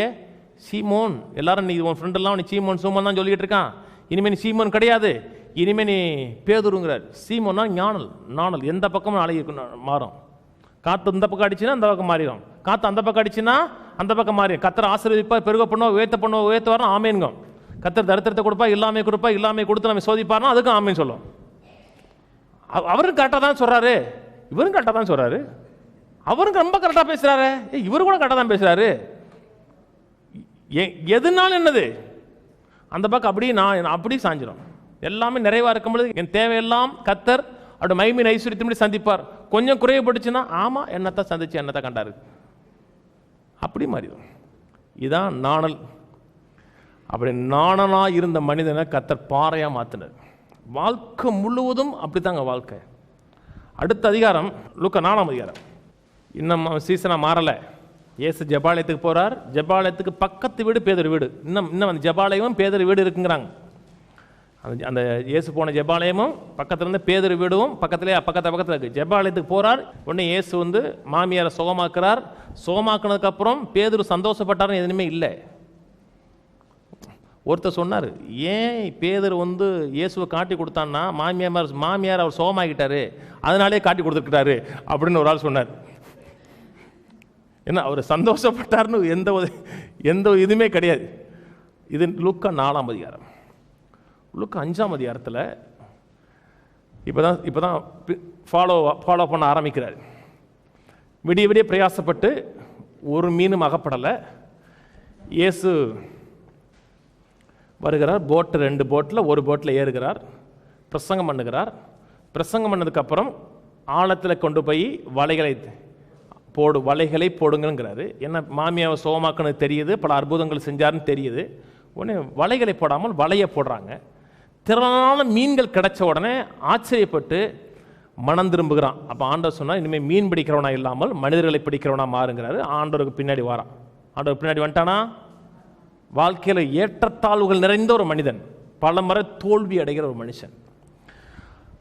சீமோன். எல்லாரும் நீ உன் ஃப்ரெண்டெல்லாம் நீ சீமோன் சூமன் தான் சொல்லிக்கிட்டு இருக்கான். இனிமேல் நீ சீமோன் கிடையாது, இனிமேல் நீ பேதுருங்கிறார். சீமோன்னா நாணல் எந்த பக்கமும் அழகி மாறும். காற்று இந்த பக்கம் அடிச்சுன்னா அந்த பக்கம் மாறிடும், காற்று அந்த பக்கம் அடிச்சுன்னா அந்த பக்கம் மாறிடும். கத்தர் ஆசீர்வதிப்பா, பெருக பண்ணுவோம், உயர்த்த வரணும், ஆமேனுங்க. கத்தர் தரித்திரத்தை கொடுப்பா, இல்லாமே கொடுத்து நம்ம சோதிப்பாருனா அதுக்கும் ஆமேன்னு சொல்லும். அவரும் கரெக்டாக தான் சொல்கிறாரு, இவரும் கரெக்டாக தான் சொல்கிறாரு. அவரும் ரொம்ப கரெக்டாக பேசுகிறாரு, இவரு கூட கரெக்டாக தான் பேசுகிறாரு. எதுனாலும் என்னது அந்த பக்கம் அப்படியே நான் அப்படியே சாஞ்சிடும். எல்லாமே நிறைவாக இருக்கும் பொழுது என் தேவையெல்லாம் கத்தர் அப்படி மைமின் ஐஸ்வர்யத்தின்படி சந்திப்பார். கொஞ்சம் குறையப்பட்டுச்சுன்னா ஆமாம் என்னத்தை சந்திச்சு என்னத்தை கண்டாரு, அப்படி மாறிடும். இதுதான் நாணல். அப்படி நாணனாக இருந்த மனிதனை கத்தர் பாறையாக மாற்றினார். வாழ்க்கை முழுவதும் அப்படித்தாங்க வாழ்க்கை. அடுத்த அதிகாரம் லூக்கா 4ஆம் அதிகாரம். இன்னும் சீசனாக மாறலை. இயேசு ஜெபாலயத்துக்கு போகிறார். ஜெபாலயத்துக்கு பக்கத்து வீடு பேதுரு வீடு. இன்னும் அந்த ஜெபாலயமும் பேதுரு வீடு இருக்குங்கிறாங்க. அந்த இயேசு போன ஜெபாலயமும் பக்கத்தில் இருந்து பேதுரு வீடும் பக்கத்தில் இருக்குது. ஜெபாலயத்துக்கு போகிறார். உடனே இயேசு மாமியாரை சுகமாக்குறார். சுகமாக்குனதுக்கப்புறம் பேதுரு சந்தோஷப்பட்டாருன்னு எதுவுமே இல்லை. ஒருத்தர் சொன்னார், ஏன் பேதுரு இயேசுவை காட்டி கொடுத்தான்னா மாமியார் அவர் சுகமாக்கிட்டாரு, அதனாலே காட்டி கொடுத்துருக்கிறாரு அப்படின்னு ஒரு ஆள் சொன்னார். ஏன்னா அவர் சந்தோஷப்பட்டார்னு எந்த இதுவுமே கிடையாது. இது லூக்கா 4ஆம் அதிகாரம். லூக்கா 5ஆம் அதிகாரத்தில் இப்போதான் ஃபாலோ பண்ண ஆரம்பிக்கிறார். விடிய பிரயாசப்பட்டு ஒரு மீனும் அகப்படலை. இயேசு வருகிறார். 2 போட்டில் ஒரு போட்டில் ஏறுகிறார். பிரசங்கம் பண்ணுகிறார். பிரசங்கம் பண்ணதுக்கப்புறம் ஆழத்தில் கொண்டு போய் வலைகளை போடுங்கிறாரு. என்ன மாமியாவை சோகமாக்குன்னு தெரியுது, பல அற்புதங்கள் செஞ்சாருன்னு தெரியுது. உடனே வலைகளை போடாமல் வலையை போடுறாங்க. திரளான மீன்கள் கிடைச்ச உடனே ஆச்சரியப்பட்டு மனம் திரும்புகிறான். அப்போ ஆண்டவர் சொன்னால், இனிமேல் மீன் பிடிக்கிறவனா இல்லாமல் மனிதர்களை பிடிக்கிறவனா மாறுங்கிறாரு. ஆண்டவருக்கு பின்னாடி வரான். ஆண்டவர் பின்னாடி வந்துட்டானா, வாழ்க்கையில் ஏற்றத்தாழ்வுகள் நிறைந்த ஒரு மனிதன், பல முறை தோல்வி அடைகிற ஒரு மனுஷன்.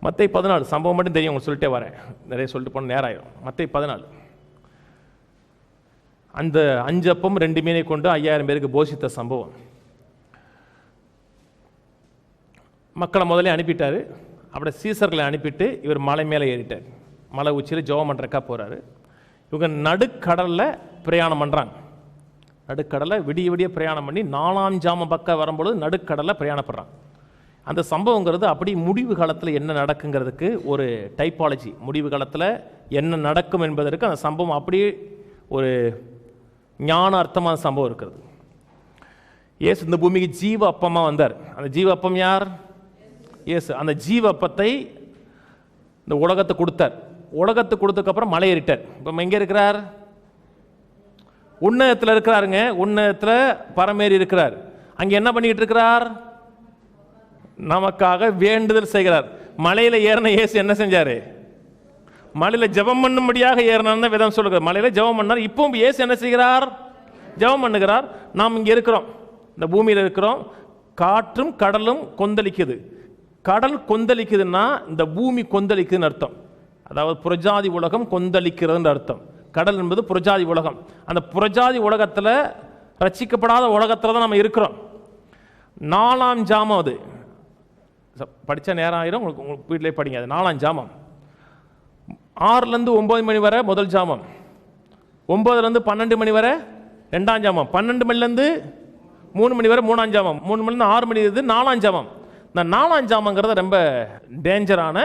மத்தேயு 14 சம்பவம் மட்டும் தெரியும், உங்களுக்கு சொல்லிட்டே வரேன், நிறைய சொல்லிட்டு போன நேரம் ஆயிடும். மத்தேயு 14 அந்த 5 அப்பம் 2 மீனை கொண்டு 5000 பேருக்கு போஷித்த சம்பவம். மக்களை முதலே அனுப்பிட்டாரு. அப்படி சீசர்களை அனுப்பிட்டு இவர் மலை மேலே ஏறிட்டார். மலை உச்சியில் ஜெபம் பண்ணுறக்கா போகிறாரு. இவங்க நடுக்கடலில் பிரயாணம் பண்ணுறாங்க. நடுக்கடலை விடிய பிரயாணம் பண்ணி 4ஆம் ஜாமம் பக்கம் வரும்பொழுது நடுக்கடலில் பிரயாணப்படுறாங்க. அந்த சம்பவங்கிறது அப்படி முடிவு காலத்தில் என்ன நடக்குங்கிறதுக்கு ஒரு டைப்பாலஜி. முடிவு காலத்தில் என்ன நடக்கும் என்பதற்கு அந்த சம்பவம் அப்படியே ஒரு ஞான அர்த்தமான சம்பவம் இருக்கிறது. இயேசு இந்த பூமிக்கு ஜீவ அப்பமா வந்தார். அந்த ஜீவ அப்பம் யார்? இயேசு. அந்த ஜீவ அப்பத்தை இந்த உலகத்தை கொடுத்தார். உலகத்தை கொடுத்ததுக்கப்புறம் மலை ஏறிட்டார். இப்போ எங்கே இருக்கிறார்? உன்னதத்தில் இருக்கிறாருங்க. உன்னதத்தில் பரமேறி இருக்கிறார். அங்கே என்ன பண்ணிக்கிட்டு இருக்கிறார்? நமக்காக வேண்டுதல் செய்கிறார். மலையில் ஏறின இயேசு என்ன செஞ்சார்? மலையில் ஜெபம் பண்ணும்படியாக ஏறினார்னு வேதம் சொல்லுகிறார். மலையில் ஜெபம் பண்ணார். இப்பவும் இயேசு என்ன செய்கிறார்? ஜெபம் பண்ணுகிறார். நாம் இங்கே இருக்கிறோம், இந்த பூமியில் இருக்கிறோம். காற்றும் கடலும் கொந்தளிக்குது. கடல் கொந்தளிக்குதுன்னா இந்த பூமி கொந்தளிக்குதுன்னு அர்த்தம். அதாவது புறஜாதி உலகம் கொந்தளிக்கிறதுன்னு அர்த்தம். கடல் என்பது புறஜாதி உலகம். அந்த புறஜாதி உலகத்தில், ரட்சிக்கப்படாத உலகத்தில் தான் நம்ம இருக்கிறோம். 4ஆம் ஜாமம் அது படித்தா நேரம் ஆயிரும். உங்களுக்கு வீட்டிலே படிங்க. அது 4ஆம் ஜாமம். 6லேருந்து 9 மணி வரை முதல் ஜாமம், 9லேருந்து 12 மணி வரை 2ஆம் ஜாமம், 12 மணிலேருந்து 3 மணி வரை 3ஆம் ஜாமம், 3 மணிலேருந்து 6 மணி 4ஆம் ஜாமம். இந்த 4ஆம் ஜாமங்கிறது ரொம்ப டேஞ்சரான,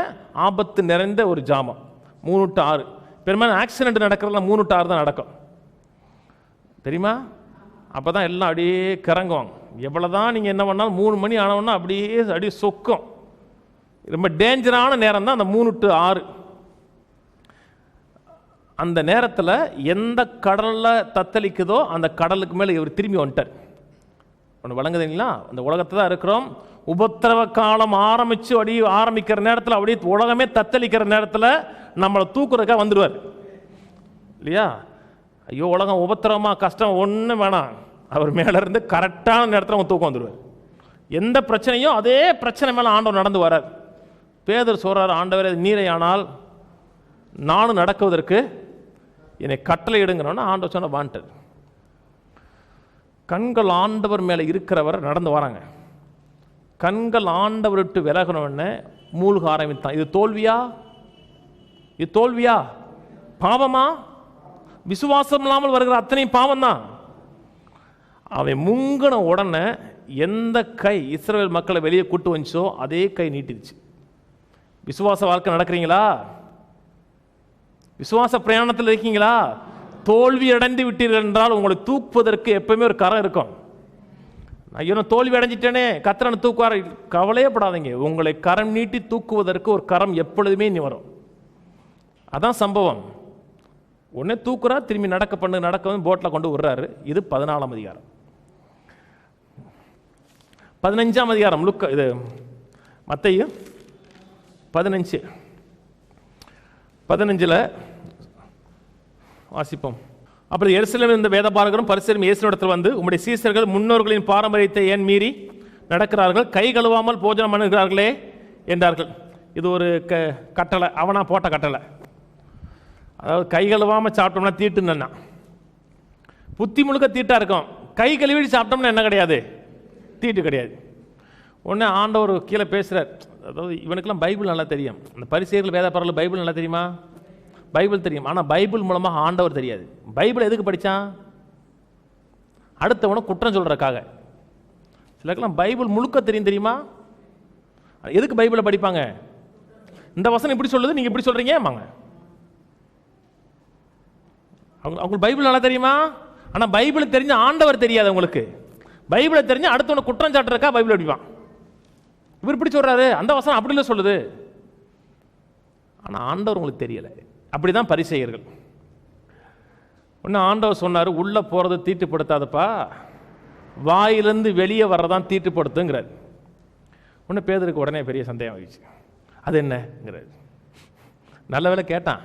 ஆபத்து நிறைந்த ஒரு ஜாமம். 3 to 6 பெரும்பாலும் ஆக்சிடென்ட் நடக்கிறதுலாம் 3 to 6 தான் நடக்கும், தெரியுமா? அப்போ தான் எல்லாம் அப்படியே கிறங்குவாங்க. எவ்வளோ தான் நீங்கள் என்ன பண்ணாலும் 3 மணி ஆனவொன்னா அப்படியே சொக்கும். ரொம்ப டேஞ்சரான நேரம் தான் அந்த 3 to 6. அந்த நேரத்தில் எந்த கடலில் தத்தளிக்குதோ அந்த கடலுக்கு மேலே இவர் திரும்பி வந்துட்டார். ஒன்று வழங்குதுங்களா? அந்த உலகத்தை தான் இருக்கிறோம். உபத்திரவ காலம் ஆரம்பிக்கிற நேரத்தில், அப்படியே உலகமே தத்தளிக்கிற நேரத்தில் நம்மளை தூக்குறதுக்காக வந்துடுவார் இல்லையா? ஐயோ உலகம் உபத்திரவமாக கஷ்டம் ஒன்றும் வேணாம், அவர் மேலே இருந்து கரெக்டான நேரத்தில் அவங்க தூக்கம் வந்துடுவார். எந்த பிரச்சனையும் அதே பிரச்சனை மேலே ஆண்டவர் நடந்து வரார். பேதர் சொல்கிறார், ஆண்டவர் நீரை ஆனால் நானும் நடக்குவதற்கு என்னை கட்டளை இடுங்கிறோன்னா ஆண்டவர் சொன்ன வாண்டர். கண்கள் ஆண்டவர் மேலே இருக்கிறவர் நடந்து வராங்க. கண்கள் ஆண்டவர் விட்டு விலகணுன்னு மூழ்க ஆரம்பித்தான். இது தோல்வியா? இது தோல்வியா? பாவமா? விசுவாசம் இல்லாமல் வருகிற அத்தனையும் பாவம் தான். அவன் முங்கின உடனே எந்த கை இஸ்ரவேல் மக்களை வெளியே கூட்டு வந்துச்சோ அதே கை நீட்டிடுச்சு. விசுவாச வாழ்க்கை நடக்கிறீங்களா? விசுவாச பிரயாணத்தில் இருக்கீங்களா? தோல்வி அடைந்து விட்டீர்கள் என்றால் உங்களை தூக்குவதற்கு எப்பவுமே ஒரு கரம் இருக்கும். ஐயோ தோல்வி அடைஞ்சிட்டேனே, கத்திரனை தூக்குவார், கவலையப்படாதீங்க. உங்களை கரம் நீட்டி தூக்குவதற்கு ஒரு கரம் எப்பொழுதுமே நீ வரும். அதான் சம்பவம். உடனே தூக்குறா, திரும்பி நடக்க போட்டில் கொண்டு விடுறாரு. இது 14ஆம் அதிகாரம். 15ஆம் அதிகாரம் இது மத்தேயு 15 வாசிப்போம். அப்படி எருசலேமில் இருந்த வேதபாரகரும் பரிசேயரும் இயேசுவிடத்தில் வந்து, உம்முடைய சீசர்கள் முன்னோர்களின் பாரம்பரியத்தை ஏன் மீறி நடக்கிறார்கள், கை கழுவாமல் போஜனம் பண்ணுகிறார்களே என்றார்கள். இது ஒரு கட்டளை, அவனா போட்ட கட்டளை. அதாவது கை கழுவாமல் சாப்பிட்டோம்னா தீட்டுன்னா, புத்தி முழுக்க தீட்டாக இருக்கும். கை கழுவி சாப்பிட்டோம்னா என்ன கிடையாது? தீட்டு கிடையாது. உடனே ஆண்டவர் கீழே பேசுகிறார். அதாவது இவனுக்கெல்லாம் பைபிள் நல்லா தெரியும். அந்த பரிசேயர்கள் வேதபாரகர்கள் பைபிள் நல்லா தெரியுமா? பைபிள் தெரியும். ஆனால் பைபிள் மூலமாக ஆண்டவர் தெரியாது. பைபிள் எதுக்கு படித்தான்? அடுத்தவனை குற்றம் சொல்கிறக்காக. சிலருக்கெல்லாம் பைபிள் முழுக்க தெரியும், தெரியுமா? எதுக்கு பைபிளை படிப்பாங்க? இந்த வசனம் இப்படி சொல்லுது, நீங்கள் இப்படி சொல்கிறீங்க வாங்க. அவங்களுக்கு பைபிள் நல்லா தெரியுமா? ஆனால் பைபிள் தெரிஞ்ச ஆண்டவர் தெரியாது அவங்களுக்கு. பைபிளை தெரிஞ்ச அடுத்தவனை குற்றம் சாட்டுறக்கா பைபிள் படிப்பான். இவர் இப்படி சொல்கிறாரு, அந்த வசனம் அப்படி இல்லை சொல்லுது. ஆனால் ஆண்டவர் உங்களுக்கு தெரியலை. அப்படிதான் பரிசேயர்கள். ஒன்று ஆண்டவர் சொன்னார், உள்ளே போகிறது தீட்டுப்படுத்தாதப்பா, வாயிலிருந்து வெளியே வர்றதான் தீட்டுப்படுத்துங்கிறார். ஒன்று பேதருக்கு உடனே பெரிய சந்தேகம் ஆகிடுச்சு. அது என்னங்கிறார். நல்ல வேலை கேட்டான்.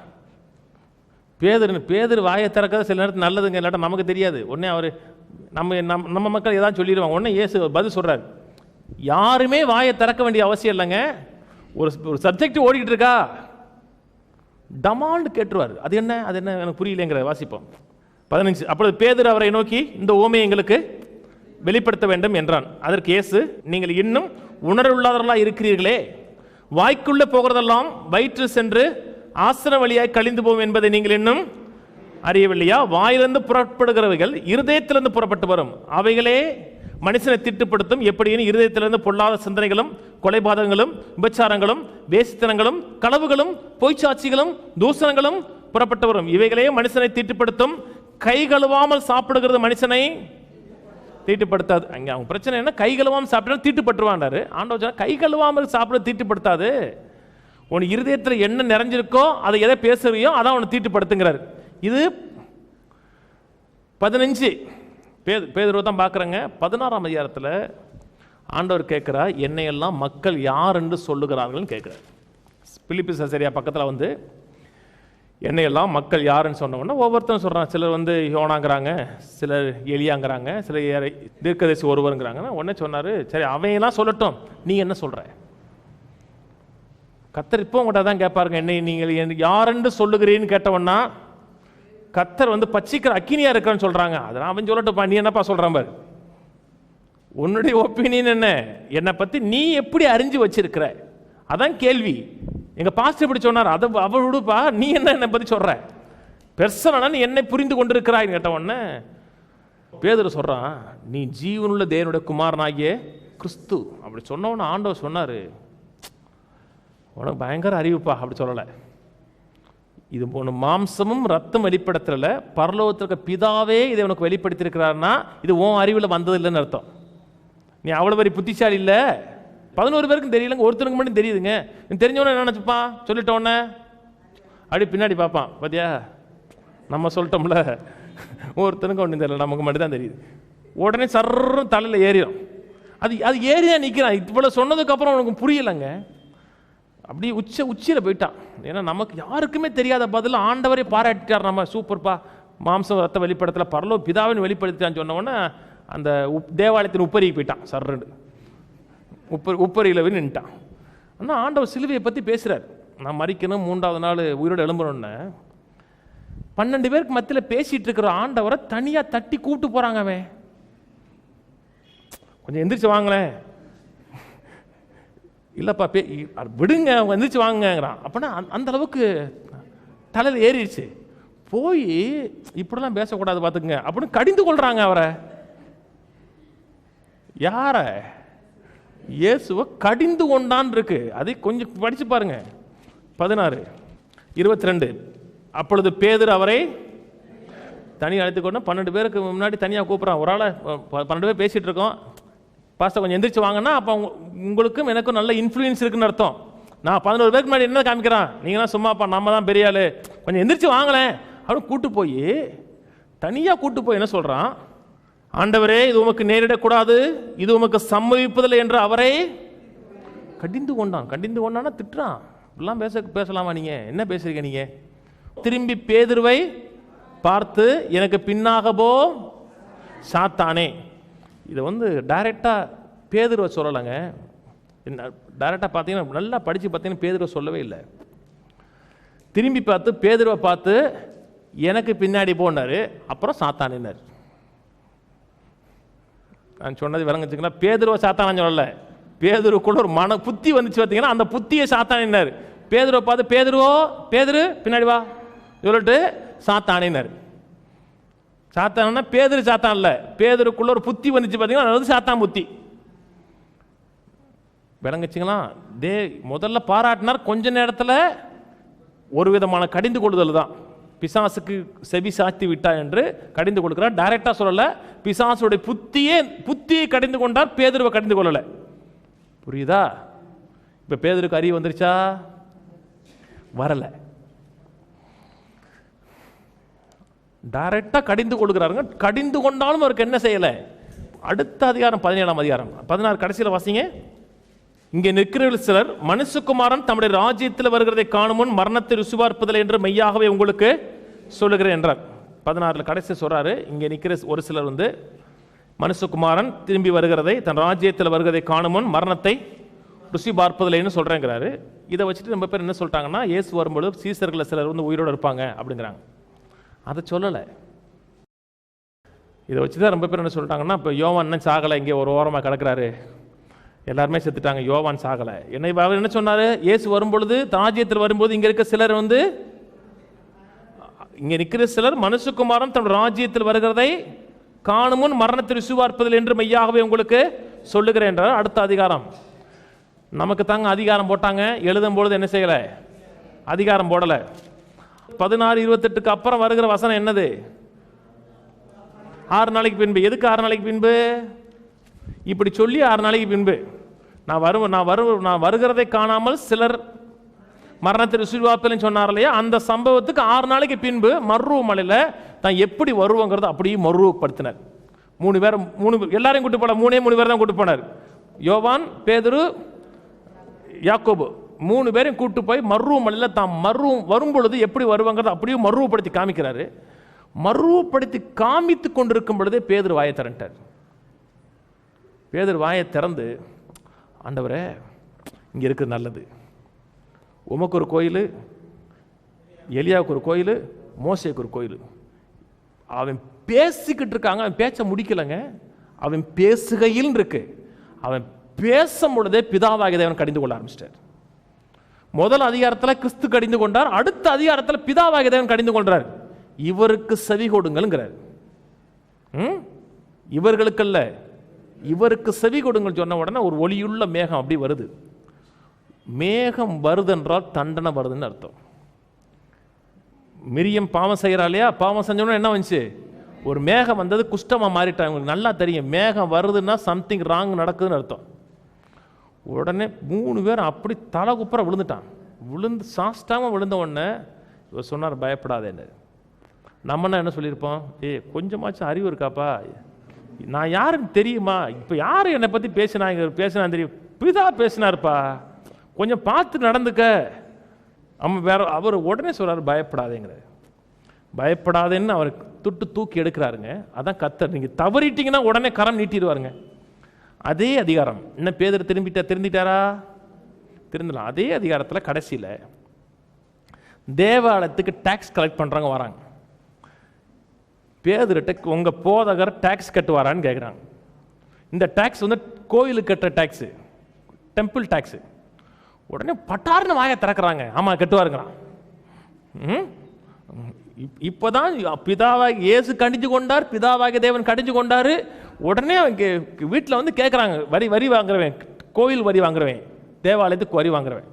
பேதர் வாயை திறக்கிறது சில நேரத்தில் நல்லதுங்க, இல்லாட்டா நமக்கு தெரியாது. உடனே அவர் நம்ம மக்கள் ஏதாவது சொல்லிடுவாங்க. உடனே இயேசு பதில் சொல்கிறார், யாருமே வாயை திறக்க வேண்டிய அவசியம் இல்லைங்க. ஒரு சப்ஜெக்ட் ஓடிக்கிட்டு இருக்கா, டமால்னு கேட்டுருவார். அது என்ன எனக்கு புரியலைங்கிற. வாசிப்போம் 15. அப்பொழுது பேதுரு அவரை நோக்கி, இந்த ஓமையை எங்களுக்கு வெளிப்படுத்த வேண்டும் என்றான். அதற்கு இயேசு, நீங்கள் இன்னும் உணர்வுள்ளவர்களாக இருக்கிறீர்களே, வாய்க்குள்ளே போகிறதெல்லாம் வயிற்று சென்று ஆசன வழியாய் கழிந்து போகும் என்பதை நீங்கள் இன்னும் அறியவில்லையா? வாயிலிருந்து புறப்படுகிறவைகள் இருதயத்திலிருந்து புறப்பட்டு வரும், அவைகளே மனுஷனை திட்டுப்படுத்தும். எப்படின்னு இருதயத்திலிருந்து பொல்லாத சிந்தனைகளும், கொலைபாதகங்களும், விபச்சாரங்களும், வேசித்தனங்களும், களவுகளும், பொய்ச்சாட்சிகளும், தூசணங்களும் புறப்பட்டு வரும். இவைகளே மனுஷனை திட்டுப்படுத்தும். கை கழுவாமல் சாப்பிடுகிறது மனுஷனை தீட்டுப்படுத்தாது. அங்கே அவங்க பிரச்சனை என்ன, கை கழுவாமல் சாப்பிட்டா தீட்டுப்பட்டுருவாண்டாரு. ஆண்டவர் சொன்னா கை கழுவாமல் சாப்பிட தீட்டுப்படுத்தாது. உன் இருதயத்தில் என்ன நிறைஞ்சிருக்கோ அதை எதை பேசுறியோ அதான் உன்னை தீட்டுப்படுத்துங்கிறார். இது 15 பேதுருவை தான் பார்க்குறேங்க. 16ஆம் அதிகாரத்தில் ஆண்டவர் கேட்குறா, என்னையெல்லாம் மக்கள் யார் என்று சொல்லுகிறார்கள்னு கேட்குறார். பிலிப்பி சசரியா பக்கத்தில் வந்து என்னையெல்லாம் மக்கள் யாருன்னு சொன்ன உடனே ஒவ்வொருத்தரும் சொல்கிறான். சிலர் யோனாங்கிறாங்க, சிலர் எலியாங்கிறாங்க, சிலர் தீர்க்கதரிசி ஒருவருங்கிறாங்க. உடனே சொன்னார், சரி அவையெல்லாம் சொல்லட்டும், நீ என்ன சொல்கிற? கர்த்தர் இப்போ உங்கள்கிட்ட தான் கேட்பாருங்க, என்னை நீங்கள் யாரென்று சொல்லுகிறீன்னு கேட்டவொன்னா கர்த்தர் பச்சிக்கிற அக்கினியாக இருக்கிறன்னு சொல்கிறாங்க. அதெல்லாம் அவன் சொல்லட்டும்ப்பா, நீ என்னப்பா சொல்கிறான் பாரு. உன்னுடைய ஒப்பீனியன் என்ன, என்னை பற்றி நீ எப்படி அறிஞ்சு வச்சிருக்கிற, அதான் கேள்வி. எங்கள் பாஸ்டர் இப்படி சொன்னார், அதை அவள் விடுப்பா, நீ என்னை பற்றி சொல்கிற, பெர்சனலா நீ என்னை புரிந்து கொண்டிருக்கிறாய் கேட்டவொன்னே பேதுரு சொல்கிறான், நீ ஜீவனுள்ள தேவனுடைய குமாரனாகிய கிறிஸ்து. அப்படி சொன்னவொன்னே ஆண்டவர் சொன்னார், உனக்கு பயங்கர அறிவுப்பா. அப்படி சொல்லலை, இது ஒன்று மாம்சமும் ரத்தம் வெளிப்படுத்தல, பரலோகத்திற்கு பிதாவே இதை உனக்கு வெளிப்படுத்தியிருக்கிறாருன்னா இது உன் அறிவில் வந்தது இல்லைன்னு அர்த்தம். நீ அவ்வளோ பெரிய புத்திசாலி இல்லை. 11 பேருக்கும் தெரியலங்க, ஒருத்தருக்கு மட்டும் தெரியுதுங்க. நீ தெரிஞ்சவொன்னே என்ன நினச்சிப்பான், சொல்லிட்டோன்னே அப்படி பின்னாடி பார்ப்பான், பார்த்தியா நம்ம சொல்லிட்டோம்ல, ஒருத்தனுக்கு ஒன்றும் தெரியல, நமக்கு மட்டும் தான் தெரியுது. உடனே சர்றம் தலையில் ஏறிடும். அது ஏறிதான் நிற்கிறான். இவ்வளோ சொன்னதுக்கப்புறம் உனக்கு புரியலைங்க, அப்படி உச்சியில் போயிட்டான். ஏன்னா நமக்கு யாருக்குமே தெரியாத பதில் ஆண்டவரே பாராட்டிட்டார். நம்ம சூப்பர்ப்பா, மாம்சம் ரத்த வெளிப்படத்தில் பரலோக பிதாவின் வெளிப்படுத்திட்டான்னு சொன்னவொன்னே அந்த தேவாலயத்தின் உப்பரிக்கு போயிட்டான். சர்றண்டு உப்பரியில் போய் நின்ட்டான். ஆனால் ஆண்டவர் சிலுவையை பற்றி பேசுகிறார். நான் மறிக்கணும், 3ஆவது நாள் உயிரோடு எழும்பணுன்னு 12 பேருக்கு மத்தியில் பேசிகிட்டு இருக்கிற ஆண்டவரை தனியாக தட்டி கூப்பிட்டு போகிறாங்க. அவன் கொஞ்சம் எந்திரிச்சு வாங்களேன், இல்லைப்பா விடுங்க, அவங்க எந்திரிச்சு வாங்குங்கிறான். அப்படின்னா அந்த அளவுக்கு தலையில் ஏறிடுச்சு. போய் இப்படிலாம் பேசக்கூடாது பார்த்துக்குங்க அப்படின்னு கடிந்து கொள்கிறாங்க அவரை. யார? இயேசுவை கடிந்து கொண்டான் இருக்கு. அதை கொஞ்சம் படிச்சு பாருங்க. 16:22. அப்பொழுது பேதுரு அவரை தனியாக அழைத்து கொண்டு 12 பேருக்கு முன்னாடி தனியாக கூப்பிட்றான். ஒரு ஆளை 12 பேர் பேசிகிட்டு இருக்கோம், பாஸ்டர் கொஞ்சம் எந்திரிச்சு வாங்கன்னா அப்போ உங்களுக்கும் எனக்கும் நல்ல இன்ஃப்ளூயன்ஸ் இருக்குன்னு அர்த்தம். நான் 11 பேருக்கு முன்னாடி என்ன காமிக்கிறான், நீங்களாம் சும்மாப்பா நம்ம தான் பெரிய ஆள், கொஞ்சம் எந்திரிச்சு வாங்களேன் அப்படின்னு கூட்டு போய் தனியாக கூட்டு போய் என்ன சொல்கிறான், ஆண்டவரே இது உமக்கு நேரிடக்கூடாது, இது உமக்கு சம்மதிப்பதில்லை என்று அவரை கடிந்து கொண்டான். கடிந்து கொண்டான்னா திட்டுறான். இப்படிலாம் பேசலாமா, நீங்கள் என்ன பேசுறீங்க நீங்கள்? திரும்பி பேதுருவை பார்த்து எனக்கு பின்னாக போ சாத்தானே. இதை டைரெக்டாக பேதுருவை சொல்லலைங்க. டைரெக்டாக பார்த்தீங்கன்னா நல்லா படித்து பார்த்தீங்கன்னா பேதுருவை சொல்லவே இல்லை. திரும்பி பார்த்து பேதுருவை பார்த்து எனக்கு பின்னாடி போனார், அப்புறம் சாத்தானினார். நான் சொன்னது விளங்குச்சுங்களா? பேதுருவை சாத்தானு சொல்லலை, பேதுருக்குள்ள ஒரு புத்தி வந்துச்சு பார்த்தீங்கன்னா, அந்த புத்தியை சாத்தானினார். பேதுருவை பார்த்து பேதுரு பின்னாடி வா சொல்லிட்டு சாத்தானினார். சாத்தானா பேதுரு சாத்தான் இல்லை, பேதுருக்குள்ள ஒரு புத்தி வந்துச்சு பார்த்தீங்கன்னா, அது சாத்தான் புத்தி. விளங்குச்சுங்களா? முதல்ல பாராட்டினார், கொஞ்ச நேரத்தில் ஒரு விதமான கடிந்து கொள்ளுதல் தான். பிசாசுக்கு செவி சாத்தி விட்டா என்று கடிந்து கொடுக்கிறார். டைரக்டா சொல்லல, பிசாசுடைய புத்தியை கடிந்து கொண்டார், பேதுருவை கடிந்து கொள்ளல. புரியுதா? இப்ப பேதுருக்கு அறிவு வந்துருச்சா? வரல. டைரக்டா கடிந்து கொள்கிறாருங்க. கடிந்து கொண்டாலும் அவருக்கு என்ன செய்யல? அடுத்த அதிகாரம் 17ஆம் அதிகாரம் 16 கடைசியில் வாசிங்க. இங்கே நிற்கிறவர்கள் சிலர் மனுஷகுமாரன் தம்முடைய ராஜ்யத்தில் வருகிறதை காணும் முன் மரணத்தை ருசிபார்ப்பதில்லை என்று மெய்யாகவே உங்களுக்கு சொல்லுகிறேன் என்றார். 16 கடைசி சொல்றாரு, இங்கே நிற்கிற ஒரு சிலர் மனுஷகுமாரன் திரும்பி வருகிறதை, தன் ராஜ்யத்தில் வருகிறதை காணும் முன் மரணத்தை ருசி பார்ப்பதில்லைன்னு சொல்றேங்கிறாரு. இதை வச்சுட்டு நம்ம பேர் என்ன சொல்லிட்டாங்கன்னா, இயேசு வரும்பொழுது சீசர்களில் சிலர் உயிரோடு இருப்பாங்க அப்படிங்கிறாங்க. அதை சொல்லலை. இதை வச்சு தான் ரொம்ப பேர் என்ன சொல்லிட்டாங்கன்னா, இப்போ யோவான் சாகலை, இங்கே ஒரு ஓரமாக கிடக்கிறாரு, எல்லாருமே செத்துட்டாங்க, யோவான் சாகலை. அவர் என்ன சொன்னார்? இயேசு வரும்பொழுது ராஜ்யத்தில் வரும்போது இங்கே இருக்க சிலர் இங்கே நிற்கிற சிலர் மனுஷகுமாரன் தன் ராஜ்யத்தில் வருகிறதை காணும் முன் மரணத்தை ருசிபார்ப்பதில்லை என்று மெய்யாகவே உங்களுக்கு சொல்லுகிறேன் என்றார். அடுத்த அதிகாரம் நமக்கு தாங்க அதிகாரம் போட்டாங்க, எழுதும் பொழுது என்ன செய்யலை? அதிகாரம் போடலை. 16:28 அப்புறம் வருகிற வசனம் என்னது? 6 நாளைக்கு பின்பு. எதுக்கு 6 நாளைக்கு பின்பு? இப்படி சொல்லி 6 நாளைக்கு பின்பு நான் வருகிறதை காணாமல் சிலர் மரணத்தை விசுவாசம் சொன்னார் இல்லையா, அந்த சம்பவத்துக்கு 6 நாளைக்கு பின்பு மர்ரூ மலையில் தான் எப்படி வருவோங்கிறது அப்படியே மறுரூபப்படுத்தினார். 3 பேர் எல்லாரையும் கூட்டு போனார். 3 பேர் தான் கூட்டு போனார். யோவான், பேதுரு, யாக்கோபு 3 பேரையும் கூட்டு போய் மர்ரூ மலையில் தான் வரும் பொழுது எப்படி வருவாங்கிறது அப்படியே மறுரூபப்படுத்தி காமிக்கிறாரு. மறுரூபப்படுத்தி காமித்து கொண்டிருக்கும் பொழுதே பேதுரு வாயை திறந்துட்டார். பேதுரு வாயை திறந்து, ஆண்டவரே இங்கே இருக்குது நல்லது, உமக்கு ஒரு கோயில், எலியாவுக்கு ஒரு கோயில், மோசேக்கு ஒரு கோயில். அவன் பேசிக்கிட்டு இருக்காங்க, அவன் பேச்ச முடிக்கலைங்க. அவன் பேசுகையில் இருக்கு. அவன் பேசும் பொழுதே பிதாவாகிய தேவன் கடிந்து கொள்ள ஆரம்பிச்சிட்டார். முதல் அதிகாரத்தில் கிறிஸ்து கடிந்து கொண்டார், அடுத்த அதிகாரத்தில் பிதாவாகிய தேவன் கடிந்து கொள்றார். இவருக்கு செவி கொடுங்கள்ங்கிறார். இவர்களுக்கு அல்ல, இவருக்கு செவி கொடுங்கள் சொன்ன உடனே ஒரு ஒளியுள்ள மேகம் அப்படி வருது. மேகம் வருது என்றால் தண்டனை வருதுன்னு அர்த்தம். மிரியம் பாவம் செய்கிறா இல்லையா, பாவம் செஞ்சோன்னா என்ன வந்துச்சு? ஒரு மேகம் வந்தது, குஷ்டமாக மாறிட்டாங்க. உங்களுக்கு நல்லா தெரியும், மேகம் வருதுன்னா சம்திங் ராங் நடக்குதுன்னு அர்த்தம். உடனே 3 பேர் அப்படி தலை குப்புற விழுந்துட்டான். சாஸ்டாமல் விழுந்த உடனே இவர் சொன்னார், பயப்படாதேன்னு. நம்மனா என்ன சொல்லியிருப்போம்? கொஞ்சமாச்சும் அறிவு இருக்காப்பா, நான் யாருன்னு தெரியுமா? இப்போ யார் என்னை பற்றி பேசினா தெரியும், பிதா பேசினார்ப்பா, கொஞ்சம் பார்த்து நடந்துக்க. அவர் உடனே சொல்றாரு, பயப்படாதேங்கிற. பயப்படாதேன்னு அவர் தூக்கி எடுக்கிறாருங்க. அதான் கர்த்தர். நீங்க தவறிட்டீங்கன்னா உடனே கரம் நீட்டிடுவாருங்க. அதே அதிகாரம் இன்னும் பேதுரு திருந்திட்டாரா? திருந்தலாம். அதே அதிகாரத்தில் கடைசியில் தேவாலயத்துக்கு டாக்ஸ் கலெக்ட் பண்றாங்க, வராங்க. பேதுருட்ட உங்க போதகர் டாக்ஸ் கட்டுவாரான்னு கேட்குறாங்க. இந்த டாக்ஸ் வந்து கோயிலுக்கு கட்டுற டாக்ஸ், டெம்பிள் டாக்ஸ். உடனே பட்டார்னு வாயை திறக்கிறாங்க. ஆமா கட்டுவாருங்கிறான். இப்போதான் பிதாவாகி இயேசு கடிஞ்சு கொண்டார், பிதாவாகிய தேவன் கடிஞ்சு கொண்டாரு. உடனே வீட்டில் வந்து கேட்குறாங்க, வரி வாங்குறவன், கோயில் வரி வாங்குறவன், தேவாலயத்துக்கு வரி வாங்குறவன்,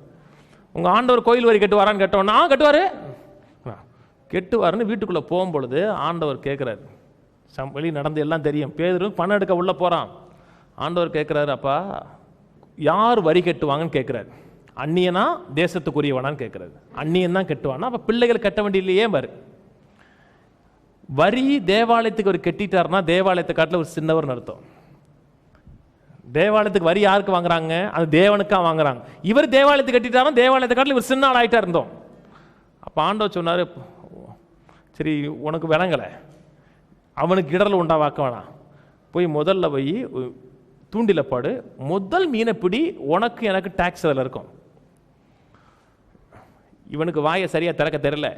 உங்க ஆண்டவர் கோயில் வரி கட்டுவாரான்னு கேட்டோன்னா கட்டுவாரு கெட்டுவாருன்னு வீட்டுக்குள்ளே போகும்பொழுது ஆண்டவர் கேட்குறாரு. வெளியே நடந்து எல்லாம் தெரியும். பேதுரு பணம் எடுக்க உள்ளே போகிறான். ஆண்டவர் கேட்குறாரு, அப்பா யார் வரி கட்டுவாங்கன்னு கேட்குறாரு. அந்நியனா தேசத்துக்குரியவனான்னு கேட்குறாரு. அந்நியன் தான் கட்டுவானா, அப்போ பிள்ளைகள் கட்ட வேண்டியில்லையே பாரு. வரி தேவாலயத்துக்கு ஒரு கட்டிட்டாருன்னா தேவாலயத்தை காட்டில் ஒரு சின்னவர்னு அர்த்தம். தேவாலயத்துக்கு வரி யாருக்கு வாங்குறாங்க? அது தேவனுக்கா வாங்குறாங்க. இவர் தேவாலயத்துக்கு கட்டிட்டாருன்னா தேவாலயத்தை காட்டில் இவர் சின்ன ஆள் ஆகிட்டா இருந்தோம். அப்போ ஆண்டவர் சொன்னார், சரி உனக்கு விளங்கலை, அவனுக்கு இடரில் உண்டாவாக்க வேணாம், போய் முதல்ல போய் தூண்டில பாடு, முதல் மீனை பிடி, உனக்கு எனக்கு டாக்ஸ் அதில் இருக்கும். இவனுக்கு வாயை சரியாக திறக்க தெரியல.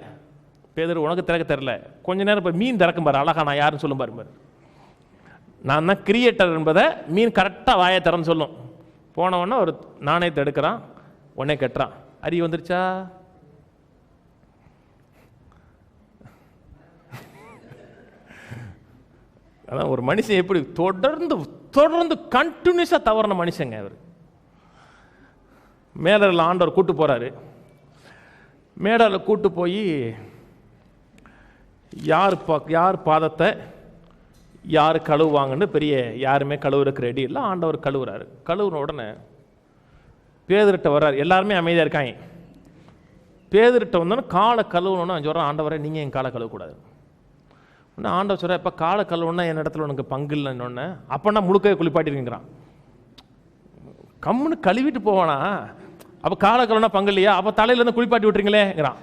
பேதுரு உனக்கு திறக்க தெரியல, கொஞ்ச நேரம் இப்போ மீன் திறக்கும் பாரு, அழகா நான் யாருன்னு சொல்லும் பாரு. நான் தான் கிரியேட்டர் என்பதை மீன் கரெக்டாக வாயை திறன்னு சொல்லும். போனவொன்னே ஒரு நாணயத்தை எடுக்கிறான், உடனே கட்டுறான். அறிவு வந்துருச்சா? அதான் ஒரு மனுஷன் எப்படி தொடர்ந்து கண்டினியூஸாக தவறின மனுஷங்க அவர். மேடரில் ஆண்டவர் கூட்டு போகிறாரு. மேடரில் கூட்டு போய் யார் பாதத்தை யார் கழுவுவாங்கன்னு பெரிய யாருமே கழுவுறதுக்கு ரெடி இல்லை. ஆண்டவர் கழுவுறாரு. கழுவுன உடனே பேதுருட்ட வர்றாரு. எல்லாருமே அமைதியாக இருக்காங்க. பேதுருட்ட வந்தோன்னா காலை கழுவணுன்னு சொல்கிறேன், ஆண்டவரை நீங்கள் என் காலை கழுவக்கூடாது. இன்னும் ஆண்டவர் சொல்கிற, இப்போ காலை கழுவுன்னா என் இடத்துல உனக்கு பங்கு இல்லைன்னு. அப்போனா முழுக்க குளிப்பாட்டிருக்கிறான். கம்முன்னு கழுவிட்டு போவானா? அப்போ காலை கழுவுனா பங்கு இல்லையா? அப்போ தலையிலேருந்து குளிப்பாட்டி விட்டுறீங்களேங்கிறான்.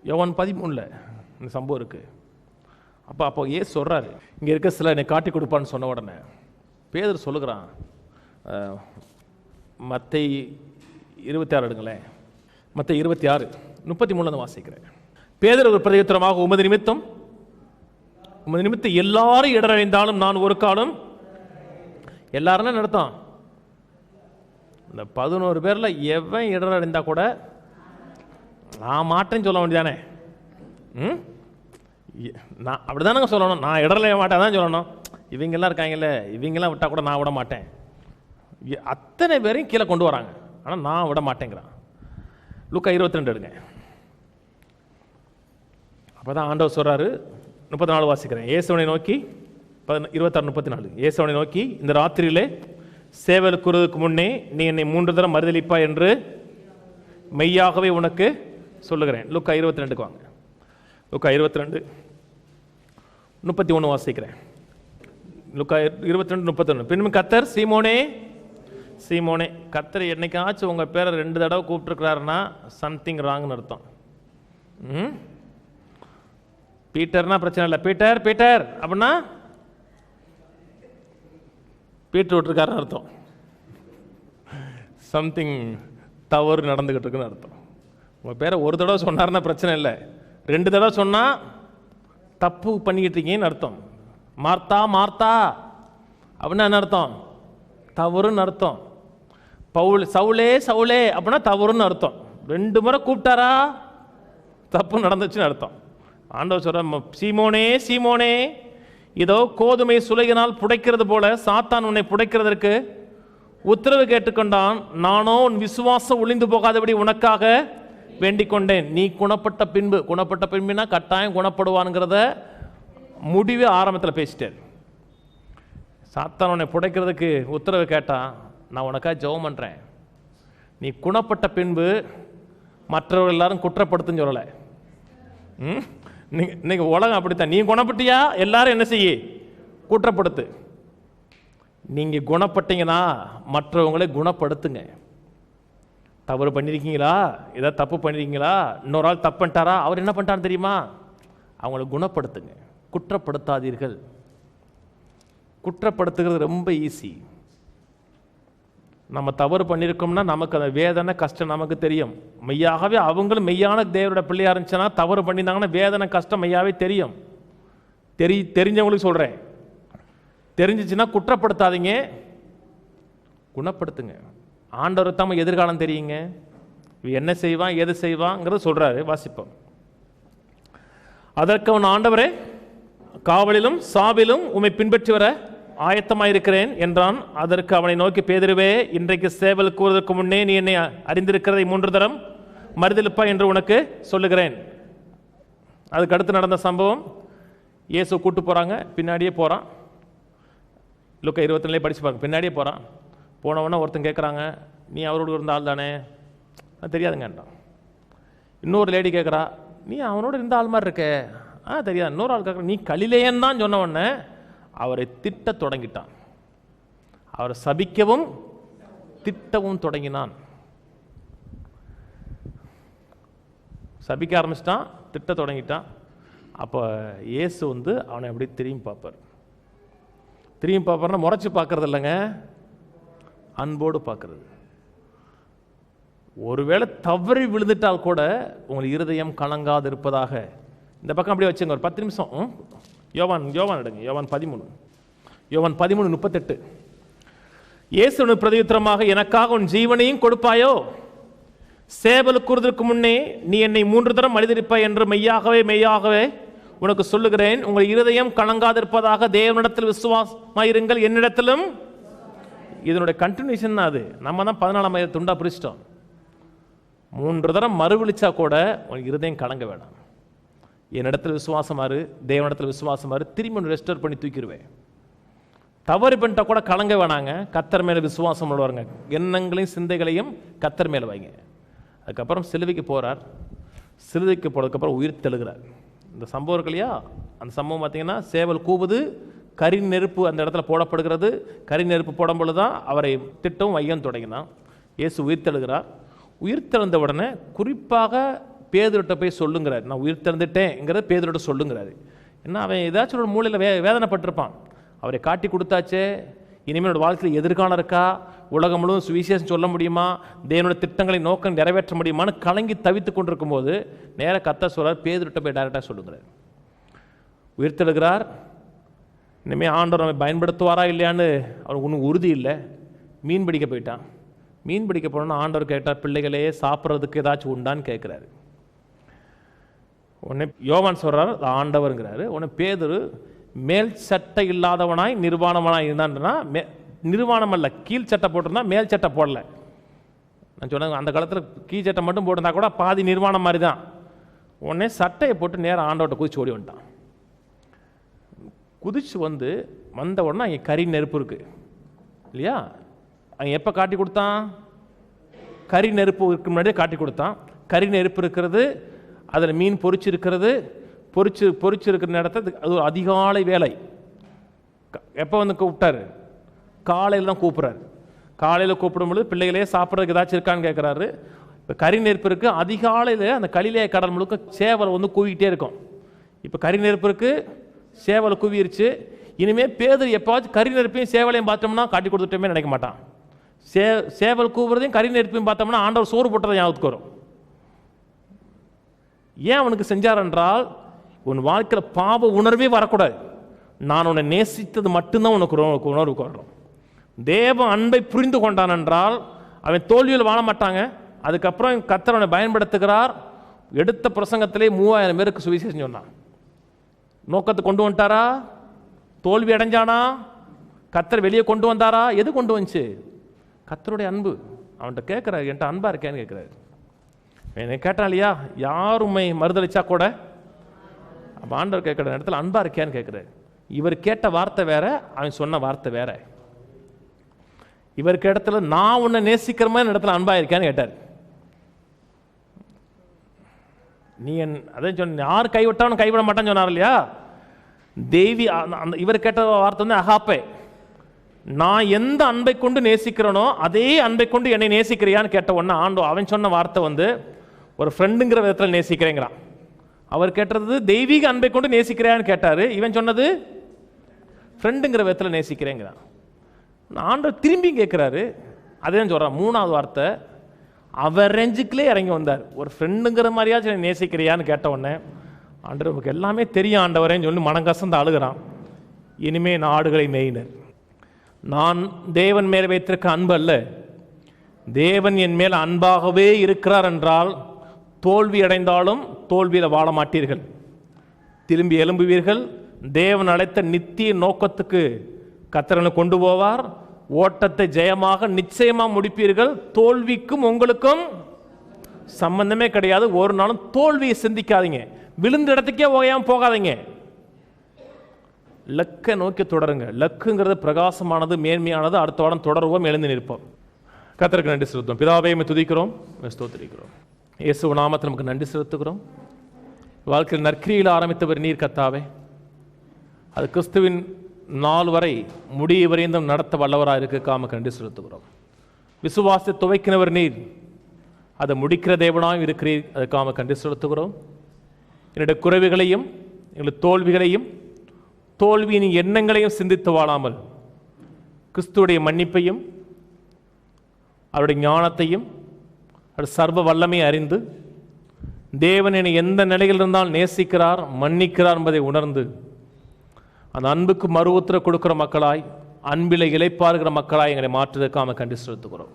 யோவான் 13 இந்த சம்பவம் இருக்கு. அப்போ ஏசு சொல்கிறாரு, இங்கே இருக்க சில என்னை காட்டி கொடுப்பான்னு சொன்ன உடனே பேதுரு சொல்லுகிறான். மத்தேயு 26 எடுங்களேன். மத்தேயு 26:33 வாசிக்கிறேன். பேதுரு ஒரு பிரதியுத்தரமாக, உமது நிமித்தம் எல்லாரும் இடரடைந்தாலும் நான் ஒரு காலம். எல்லாரும் நடத்தான். இந்த 11 பேர்ல எவன் இடரடைந்தா கூட நான் மாட்டேன்னு சொல்ல வேண்டியதானே? நான் அப்படிதானங்க சொல்லணும். நான் இடரலைய மாட்டேன் தான் சொல்லணும். இவங்கெல்லாம் இருக்காங்கல்ல, இவங்கெல்லாம் விட்டா கூட நான் விட மாட்டேன். அத்தனை பேரையும் கீழே கொண்டு வராங்க, ஆனால் நான் விட மாட்டேங்கிறான். லூக்கா 22 எடுங்க. அப்போ தான் ஆண்டவர் சொல்கிறாரு, 34 வாசிக்கிறேன். இயேசுவனை நோக்கி 26, 34. இயேசுவனை நோக்கி, இந்த ராத்திரியிலே சேவல் கூறுவதற்கு முன்னே நீ என்னை 3 தரம் மறுதலிப்பா என்று மெய்யாகவே உனக்கு சொல்லுகிறேன். லூக்கா 22 வாங்க. லூக்கா 22, 31 வாசிக்கிறேன். லூக்கா 22, 31. பின்னும் கர்த்தர், சீமோனே சீமோனே, கர்த்தர் என்னைக்காச்சும் உங்கள் பேரை 2 தடவை கூப்பிட்டுருக்கிறாருன்னா சம்திங் ராங்னு அர்த்தம். பீட்டர்னா பிரச்சனை இல்லை. பீட்டர் பீட்டர் அப்படின்னா பீட்டர் விட்டுருக்காருன்னு அர்த்தம். சம்திங் தவறு நடந்துக்கிட்டு இருக்குன்னு அர்த்தம். உங்கள் பேரை 1 தடவை சொன்னார்னா பிரச்சனை இல்லை, 2 தடவை சொன்னால் தப்பு பண்ணிக்கிட்டு இருக்கீங்கன்னு அர்த்தம். மார்த்தா மார்த்தா அப்படின்னா என்ன அர்த்தம்? தவறுன்னு அர்த்தம். சவுலே சவுலே அப்படின்னா தவறுன்னு அர்த்தம். 2 முறை கூப்பிட்டாரா தப்பு நடந்துச்சுன்னு அர்த்தம். ஆண்டவர் சொல்ற, சீமோனே சீமோனே, இதோ கோதுமை சுளையினால் புடைக்கிறது போல சாத்தான் உன்னை புடைக்கிறதற்கு உத்தரவு கேட்டுக்கொண்டான். நானோ உன் விசுவாசம் ஒளிந்து போகாதபடி உனக்காக வேண்டிக் கொண்டேன். நீ குணப்பட்ட பின்பு, குணப்பட்ட பின்புனா கட்டாயம் குணப்படுவான்ங்கிறத முடிவே ஆரம்பத்தில் பேசிட்டேன். சாத்தான் உன்னை புடைக்கிறதுக்கு உத்தரவு கேட்டான், நான் உனக்காக ஜெபம் பண்ணுறேன். நீ குணப்பட்ட பின்பு மற்றவர்கள் எல்லாரும் குற்றப்படுத்துன்னு சொல்லலை. இன்னைக்கு உலகம் அப்படித்தான். நீ குணப்பட்டியா எல்லாரும் என்ன செய்ய குற்றப்படுத்து. நீங்க குணப்பட்டீங்கன்னா மற்றவங்களை குணப்படுத்துங்க. தவறு பண்ணிருக்கீங்களா, ஏதாவது தப்பு பண்ணிருக்கீங்களா, இன்னொரு ஆள் தப்பு பண்ணிட்டாரா, அவர் என்ன பண்ணிட்டான்னு தெரியுமா, அவங்களை குணப்படுத்துங்க. குற்றப்படுத்தாதீர்கள். குற்றப்படுத்துகிறது ரொம்ப ஈஸி. நம்ம தவறு பண்ணியிருக்கோம்னா நமக்கு அந்த வேதனை கஷ்டம் நமக்கு தெரியும். மெய்யாகவே அவங்களும் மெய்யான தேவரோட பிள்ளையா இருந்துச்சுன்னா தவறு பண்ணியிருந்தாங்கன்னா வேதனை கஷ்டம் மெய்யாவே தெரியும். தெரிஞ்சவங்களுக்கு சொல்கிறேன். தெரிஞ்சிச்சுன்னா குற்றப்படுத்தாதீங்க, குணப்படுத்துங்க. ஆண்டவர் தான் எதிர்காலம் தெரியுங்க. என்ன செய்வான் எது செய்வாங்கிறது சொல்கிறாரு. வாசிப்போம். அதற்கு அவன், ஆண்டவரே, காவலிலும் சாவிலும் உம்மை பின்பற்றி வர ஆயத்தமாயிருக்கிறேன் என்றான். அதற்கு அவனை நோக்கி, பேதுருவே, இன்றைக்கு சேவல் கூறுவதற்கு முன்னே நீ என்னை அறிந்திருக்கிறதை 3 தரம் மறுதலிப்பா என்று உனக்கு சொல்லுகிறேன். அதுக்கு அடுத்து நடந்த சம்பவம், இயேசு கூட்டு போகிறாங்க, பின்னாடியே போகிறான். லூக்கா 22 படிச்சு பாருங்க. பின்னாடியே போகிறான். போனவொன்னே ஒருத்தன் கேட்குறாங்க, நீ அவரோடு இருந்த ஆள் தானே? தெரியாதுங்கன்றான். இன்னொரு லேடி கேட்குறா, நீ அவனோடு இருந்த ஆள் மாதிரி இருக்கே? தெரியாது. இன்னொரு ஆள் கேட்குற, நீ கலிலேயன் தான் சொன்ன உடனே அவரை திட்ட தொடங்கிட்டான். அவரை சபிக்கவும் திட்டவும் தொடங்கினான். சபிக்க ஆரம்பிச்சிட்டான், திட்ட தொடங்கிட்டான். அப்போ இயேசு அவனை அப்படி திரும்பி பார்ப்பார். திரும்பி பார்ப்பார்னா முறைச்சி பார்க்கறது இல்லைங்க, அன்போடு பார்க்கறது. ஒருவேளை தவறி விழுந்துட்டால் கூட உங்கள் இருதயம் கலங்காது இருப்பதாக. இந்த பக்கம் அப்படியே வச்சுங்க ஒரு 10 நிமிஷம். யோவான் எடுங்க. யோவான் 13:38. இயேசுவின் பிரதியுத்தரமாக, எனக்காக உன் ஜீவனையும் கொடுப்பாயோ? சேவல் கூறுவதற்கு முன்னே நீ என்னை 3 தரம் மறுதலிப்பாய் என்று மெய்யாகவே மெய்யாகவே உனக்கு சொல்லுகிறேன். உங்கள் இருதயம் கலங்காதிருப்பதாக தேவனிடத்தில் விசுவாசமாயிருங்கள், என்னிடத்திலும். இதனுடைய கண்டினியூஷன் அது. நம்ம தான் 14ஆம் துண்டா பிரிச்சிட்டோம். 3 தரம் மறுவிழிச்சா கூட உங்கள் இருதயம் கலங்க வேணாம். என்னிடத்தில் விசுவாசமாறு, தேவனிடத்தில் விசுவாசமாறு, திரும்பி ஒன்று ரெஸ்டோர் பண்ணி தூக்கிடுவேன். தவறு பண்ணிட்டா கூட கலங்க வேணாங்க. கர்த்தர் மேலே விசுவாசம் உள்ளவருங்க. எண்ணங்களையும் சிந்தைகளையும் கர்த்தர் மேலே வைங்க. அதுக்கப்புறம் சிலுவைக்கு போகிறார். சிலுவைக்கு போனதுக்கப்புறம் உயிர் தெழுகிறார். இந்த சம்பவம் இருக்கு இல்லையா, அந்த சம்பவம் பார்த்தீங்கன்னா, சேவல் கூவுது, கரி நெருப்பு அந்த இடத்துல போடப்படுகிறது. கரி நெருப்பு போடும் பொழுது தான் அவரை திட்டவும் வையம் தொடங்கினான். இயேசு உயிர் தெழுகிறார். உயிர் தெழுந்த உடனே குறிப்பாக பேதுருட்ட போய் சொல்லுங்கிறார். நான் உயிர் திறந்துட்டேங்கிறத பேதுருட்ட சொல்லுங்கிறாரு. ஏன்னா அவன் ஏதாச்சும் ஒரு மூலையில் வேதனைப்பட்டிருப்பான். அவரை காட்டி கொடுத்தாச்சே, இனிமேல் வாழ்க்கையில் எதிர்காலம் இருக்கா, உலகம் முழுவதும் சுவிசேஷம் சொல்ல முடியுமா, தேவனுடைய திட்டங்களை நோக்கம் நிறைவேற்ற முடியுமான்னு கலங்கி தவித்து கொண்டிருக்கும் போது நேராக கர்த்தர் சொல்றார், பேதுருட்ட போய் டைரக்டாக சொல்லுங்கிறார். உயிர் தெழுகிறார். இனிமேல் ஆண்டவர் நம்மை பயன்படுத்துவாரா இல்லையான்னு அவனுக்கு ஒன்றும் உறுதி இல்லை. மீன் பிடிக்க போயிட்டான். மீன் பிடிக்க போனோன்னா ஆண்டவர் கேட்டார், பிள்ளைகளே சாப்பிட்றதுக்கு ஏதாச்சும் உண்டான்னு கேட்குறாரு. உடனே யோவான் சொல்கிறார், ஆண்டவருங்கிறாரு. உடனே பேதுரு மேல் சட்டை இல்லாதவனாய் நிர்வாணவனாய் இருந்தான்னா, நிர்வாணம் அல்ல, கீழ் சட்டை போட்டிருந்தா, மேல் சட்டை போடல. நான் சொன்னேன், அந்த காலத்தில் கீழ் சட்டை மட்டும் போட்டிருந்தா கூட பாதி நிர்வாணம் மாதிரி தான். உடனே சட்டையை போட்டு நேரம் ஆண்டவர்கிட்ட குதிச்சு ஓடி வந்துட்டான். குதிச்சு வந்த உடனே அங்கே கறி நெருப்பு இருக்கு இல்லையா? அங்கே எப்போ காட்டி கொடுத்தான்? கறி நெருப்பு இருக்கு முன்னாடியே காட்டி கொடுத்தான். கறி நெருப்பு இருக்கிறது, அதில் மீன் பொரிச்சு இருக்கிறது, பொரிச்சு இருக்கிற நேரத்தை அது ஒரு அதிகாலை வேலை. எப்போ கூப்பிட்டாரு? காலையில் தான் கூப்பிட்றாரு. காலையில் கூப்பிடும்பொழுது பிள்ளைகளே சாப்பிட்றதுக்கு ஏதாச்சும் இருக்கான்னு கேட்குறாரு. இப்போ கறி நெருப்பு இருக்குது. அதிகாலையில் அந்த கலிலேய கடல் முழுக்க சேவலை கூவிக்கிட்டே இருக்கும். இப்போ கறி நெருப்பு இருக்குது, சேவலை குவிருச்சு. இனிமேல் பேதர் எப்போவாச்சும் கறி நெருப்பையும் சேவலையும் பார்த்தோம்னா காட்டி கொடுத்துட்டோமே நினைக்க மாட்டான். சேவல் கூவுறதையும் கறி நெருப்பையும் பார்த்தோம்னா ஆண்டவர் சோறு போட்டதை ஞாபகத்துக்கு வரும். ஏன் அவனுக்கு செஞ்சார் என்றால், உன் வாழ்க்கையில் பாவ உணர்வே வரக்கூடாது. நான் உன்னை நேசித்தது மட்டும்தான் உனக்கு உணர்வுக்கு வரும். தேவ அன்பை புரிந்து கொண்டான் என்றால் அவன் தோல்வியில் வாழ மாட்டாங்க. அதுக்கப்புறம் கர்த்தர் அவனை பயன்படுத்துகிறார். எடுத்த பிரசங்கத்திலே 3000 பேருக்கு சுவிசேஷம் சொன்னான். நோக்கத்தை கொண்டு வந்துட்டாரா? தோல்வி அடைஞ்சானா? கர்த்தர் வெளியே கொண்டு வந்தாரா? எது கொண்டு வந்துச்சு? கர்த்தருடைய அன்பு. அவன்கிட்ட கேட்குறாரு, என்கிட்ட அன்பா இருக்கேன்னு கேட்குறாரு. என்னை கேட்டான் இல்லையா, யாருமை மறுதளிச்சா கூட அப்போ ஆண்டவர் கேட்குற இடத்துல அன்பா இருக்கேன்னு கேட்குறாரு. இவர் கேட்ட வார்த்தை வேற, அவன் சொன்ன வார்த்தை வேற. இவருக்கு இடத்துல நான் உன்னை நேசிக்கிற மாதிரி இடத்துல அன்பா இருக்கேன்னு கேட்டார். நீ அதே சொன்ன, யார் கைவிட்டாலும் கைவிட மாட்டான்னு சொன்னார் இல்லையா? இவர் கேட்ட வார்த்தை அகாப்பே. நான் எந்த அன்பை கொண்டு நேசிக்கிறேனோ அதே அன்பை கொண்டு என்னை நேசிக்கிறியான்னு கேட்ட உடனே அவன் சொன்ன வார்த்தை ஒரு ஃப்ரெண்டுங்கிற விதத்தில் நேசிக்கிறேங்கிறான். அவர் கேட்டது தெய்வீக அன்பை கொண்டு நேசிக்கிறியான்னு கேட்டாரு. இவன் சொன்னது ஃப்ரெண்டுங்கிற விதத்தில் நேசிக்கிறேங்கிறான். ஆண்டவர் திரும்பி கேட்குறாரு, அதே சொல்கிறான். 3வது வார்த்தை அவர் ரேஞ்சுக்குள்ளே இறங்கி வந்தார். ஒரு ஃப்ரெண்டுங்கிற மாதிரியாச்சும் நேசிக்கிறியான்னு கேட்ட உடனே ஆண்டவர் நமக்கு எல்லாமே தெரியும் ஆண்டவரேன்னு சொல்லி மனங்கசந்து அழுகிறான். இனிமே நாடுகளை மேயினர். நான் தேவன் மேல் வைத்திருக்க அன்பு அல்ல, தேவன் என் மேல் அன்பாகவே இருக்கிறார் என்றால் தோல்வி அடைந்தாலும் தோல்வியில் வாழ மாட்டீர்கள், திரும்பி எழும்புவீர்கள். தேவன் அழைத்த நித்திய நோக்கத்துக்கு கர்த்தரை கொண்டு போவார். ஓட்டத்தை ஜெயமாக நிச்சயமாக முடிப்பீர்கள். தோல்விக்கும் உங்களுக்கும் சம்பந்தமே கிடையாது. ஒரு நாளும் தோல்வியை சிந்திக்காதீங்க. விழுந்த இடத்துக்கே போகாதீங்க. லக்கை நோக்கி தொடருங்க. லக்குங்கிறது பிரகாசமானது, மேன்மையானது. அடுத்த வாரம் தொடருவோம், எழுந்து நிற்போம். கர்த்தருக்கு நன்றி செலுத்துவோம். பிதாவே துதிக்கிறோம், ஸ்தோத்திரிக்கிறோம். இயேசு நாமத்தில் நமக்கு நன்றி செலுத்துகிறோம். வாழ்க்கையில் நற்கிரியில் ஆரம்பித்தவர் நீர் கர்த்தாவே, அது கிறிஸ்துவின் நாள் வரை முடிய வரைந்தும் நடத்த வல்லவராக இருக்காம நன்றி செலுத்துகிறோம். விசுவாசத்தை துவைக்கினவர் நீர், அதை முடிக்கிற தேவனாக இருக்கிறீர், அதுக்காக நன்றி செலுத்துகிறோம். என்னுடைய குறைவுகளையும் எங்களுடைய தோல்விகளையும் தோல்வியின் எண்ணங்களையும் சிந்தித்து வாழாமல் கிறிஸ்துவுடைய மன்னிப்பையும் அவருடைய ஞானத்தையும் அவர் சர்வ வல்லமை அறிந்து தேவன் என்னை எந்த நிலையில் இருந்தால் நேசிக்கிறார், மன்னிக்கிறார் என்பதை உணர்ந்து அந்த அன்புக்கு மறு உத்தரவு கொடுக்கிற மக்களாய், அன்பில் இளைப்பாறுகிற மக்களாய் எங்களை மாற்றுவதற்காக கண்டு செலுத்துகிறோம்.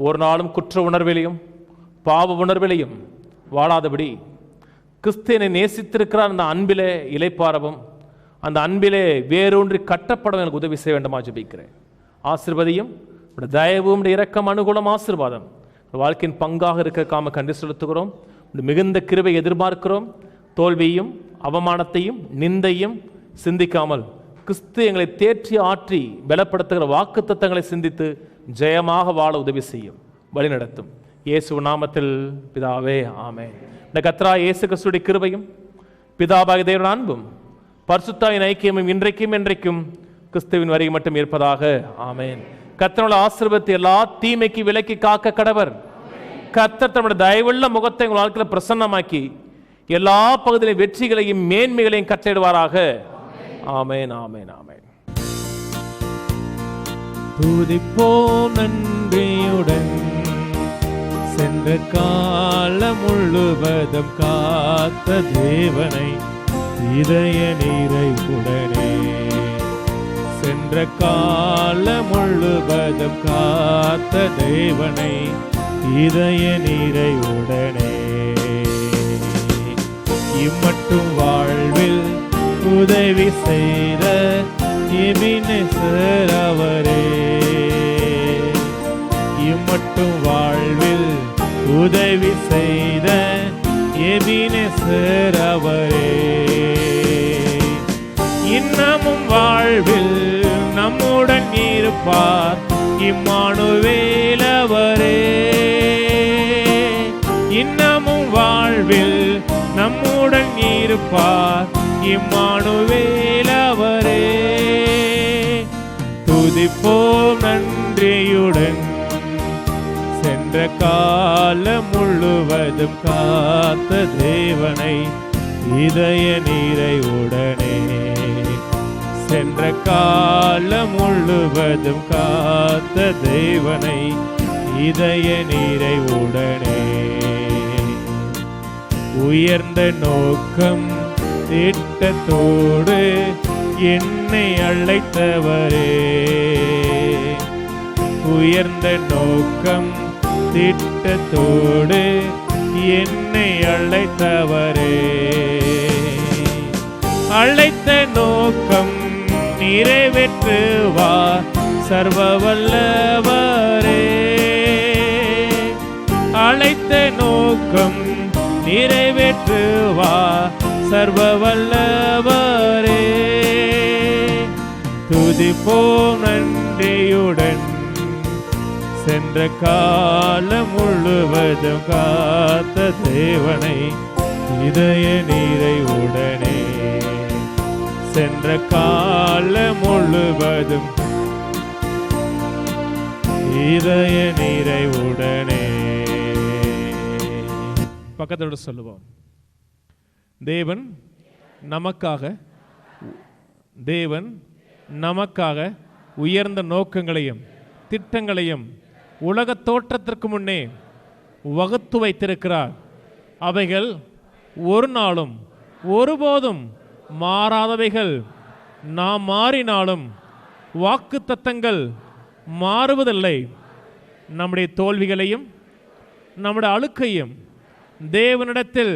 ஒரு நாளும் குற்ற உணர்விலையும் பாவ உணர்விலையும் வாழாதபடி கிறிஸ்துவை நேசித்திருக்கிறார் அந்த அன்பிலே இளைப்பாறவும், அந்த அன்பிலே வேரூன்றி கட்டப்படும் எனக்கு உதவி செய்ய வேண்டுமா ஜெபிக்கிறேன். ஆசீர்வதியும் தயவும் இரக்கம் அனுகூலம் ஆசீர்வாதம் வாழ்க்கையின் பங்காக இருக்காம கண்டு செலுத்துகிறோம். மிகுந்த கிருபை எதிர்பார்க்கிறோம். தோல்வியும் அவமானத்தையும் நிந்தையும் சிந்திக்காமல் கிறிஸ்து எங்களை தேற்றி ஆற்றி பலப்படுத்துகிற வாக்குத்தத்தங்களை சிந்தித்து ஜெயமாக வாழ உதவி செய்யும், வழிநடத்தும். இயேசு நாமத்தில் பிதாவே, ஆமென். இந்த கர்த்தராகிய இயேசு கிறிஸ்துவின் கிருபையும் பிதாவாகிய தேவனுடைய அன்பும் பரிசுத்தாவின் ஐக்கியமும் இன்றைக்கும் என்றைக்கும் கிறிஸ்துவின் வருகை மட்டும் இருப்பதாக, ஆமென். கர்த்தருடைய ஆசீர்வாதத்தை எல்லா தீமைக்கு விலக்கி காக்க கடவர். கர்த்தர் தம்முடைய தயவுள்ள முகத்தை உங்கள் வாழ்க்கையில் பிரசன்னமாக்கி எல்லா பகுதியிலும் வெற்றிகளையும் மேன்மைகளையும் கட்டளையிடுவாராக. ஆமென், ஆமென், ஆமென். துதிப்போம் நன்றியுடன், சென்ற காலம் முழுவதும் காத்த தேவனை இதய நிறைவுடனே. சென்ற காலம் முழுவதும் காத்த தேவனை இதய நிறைவுடனே. இம்மட்டும் வாழ்வில் உதவி செய்த எபினேசர் அவரே. இம்மட்டும் வாழ்வில் உதவி செய்த எபினேசர் அவரே. இன்னமும் வாழ்வில் நம்முடன் இருப்பார் இம்மானுவேல் அவரே. இன்னமும் வாழ்வில் நம்முடன் இருப்பார் இம்மானுவேல் அவரே. துதிப்போம் நன்றியுடன் சென்ற காலம் முழுவதும் காத்த தேவனை இதய நிறைவுடனே. சென்ற காலம் முழுவதும் காத்த தேவனை இதய நிறைவுடனே. உயர்ந்த நோக்கம் திட்டத்தோடு என்னை அழைத்தவரே. உயர்ந்த நோக்கம் திட்டத்தோடு என்னை அழைத்தவரே. அழைத்த நோக்கம் நிறைவேற்றுவார் சர்வ வல்லவரே. அழைத்த நோக்கம் நிறைவேற்றுவார் சர்வ வல்லவரே. துதிப்போம் நன்றியுடன் சென்ற காலம் முழுவதும் காத்த தேவனை இதய நிறைவுடனே. சென்ற காலம் முழுவதும் இதய நிறைவுடனே. பக்கத்தோடு சொல்லுவோம். தேவன் நமக்காக உயர்ந்த நோக்கங்களையும் திட்டங்களையும் உலக தோற்றத்திற்கு முன்னே வகுத்து வைத்திருக்கிறார். அவைகள் ஒரு நாளும் ஒருபோதும் மாறாதவைகள். நாம் மாறினாலும் வாக்குத்தத்தங்கள் மாறுவதில்லை. நம்முடைய தோல்விகளையும் நம்முடைய அழுக்கையும் தேவனிடத்தில்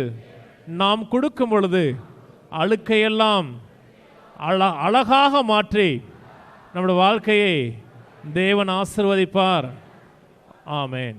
நாம் கொடுக்கும் பொழுது அழுக்கையெல்லாம் அழகாக மாற்றி நம்முடைய வாழ்க்கையை தேவன் ஆசீர்வதிப்பார். ஆமென்.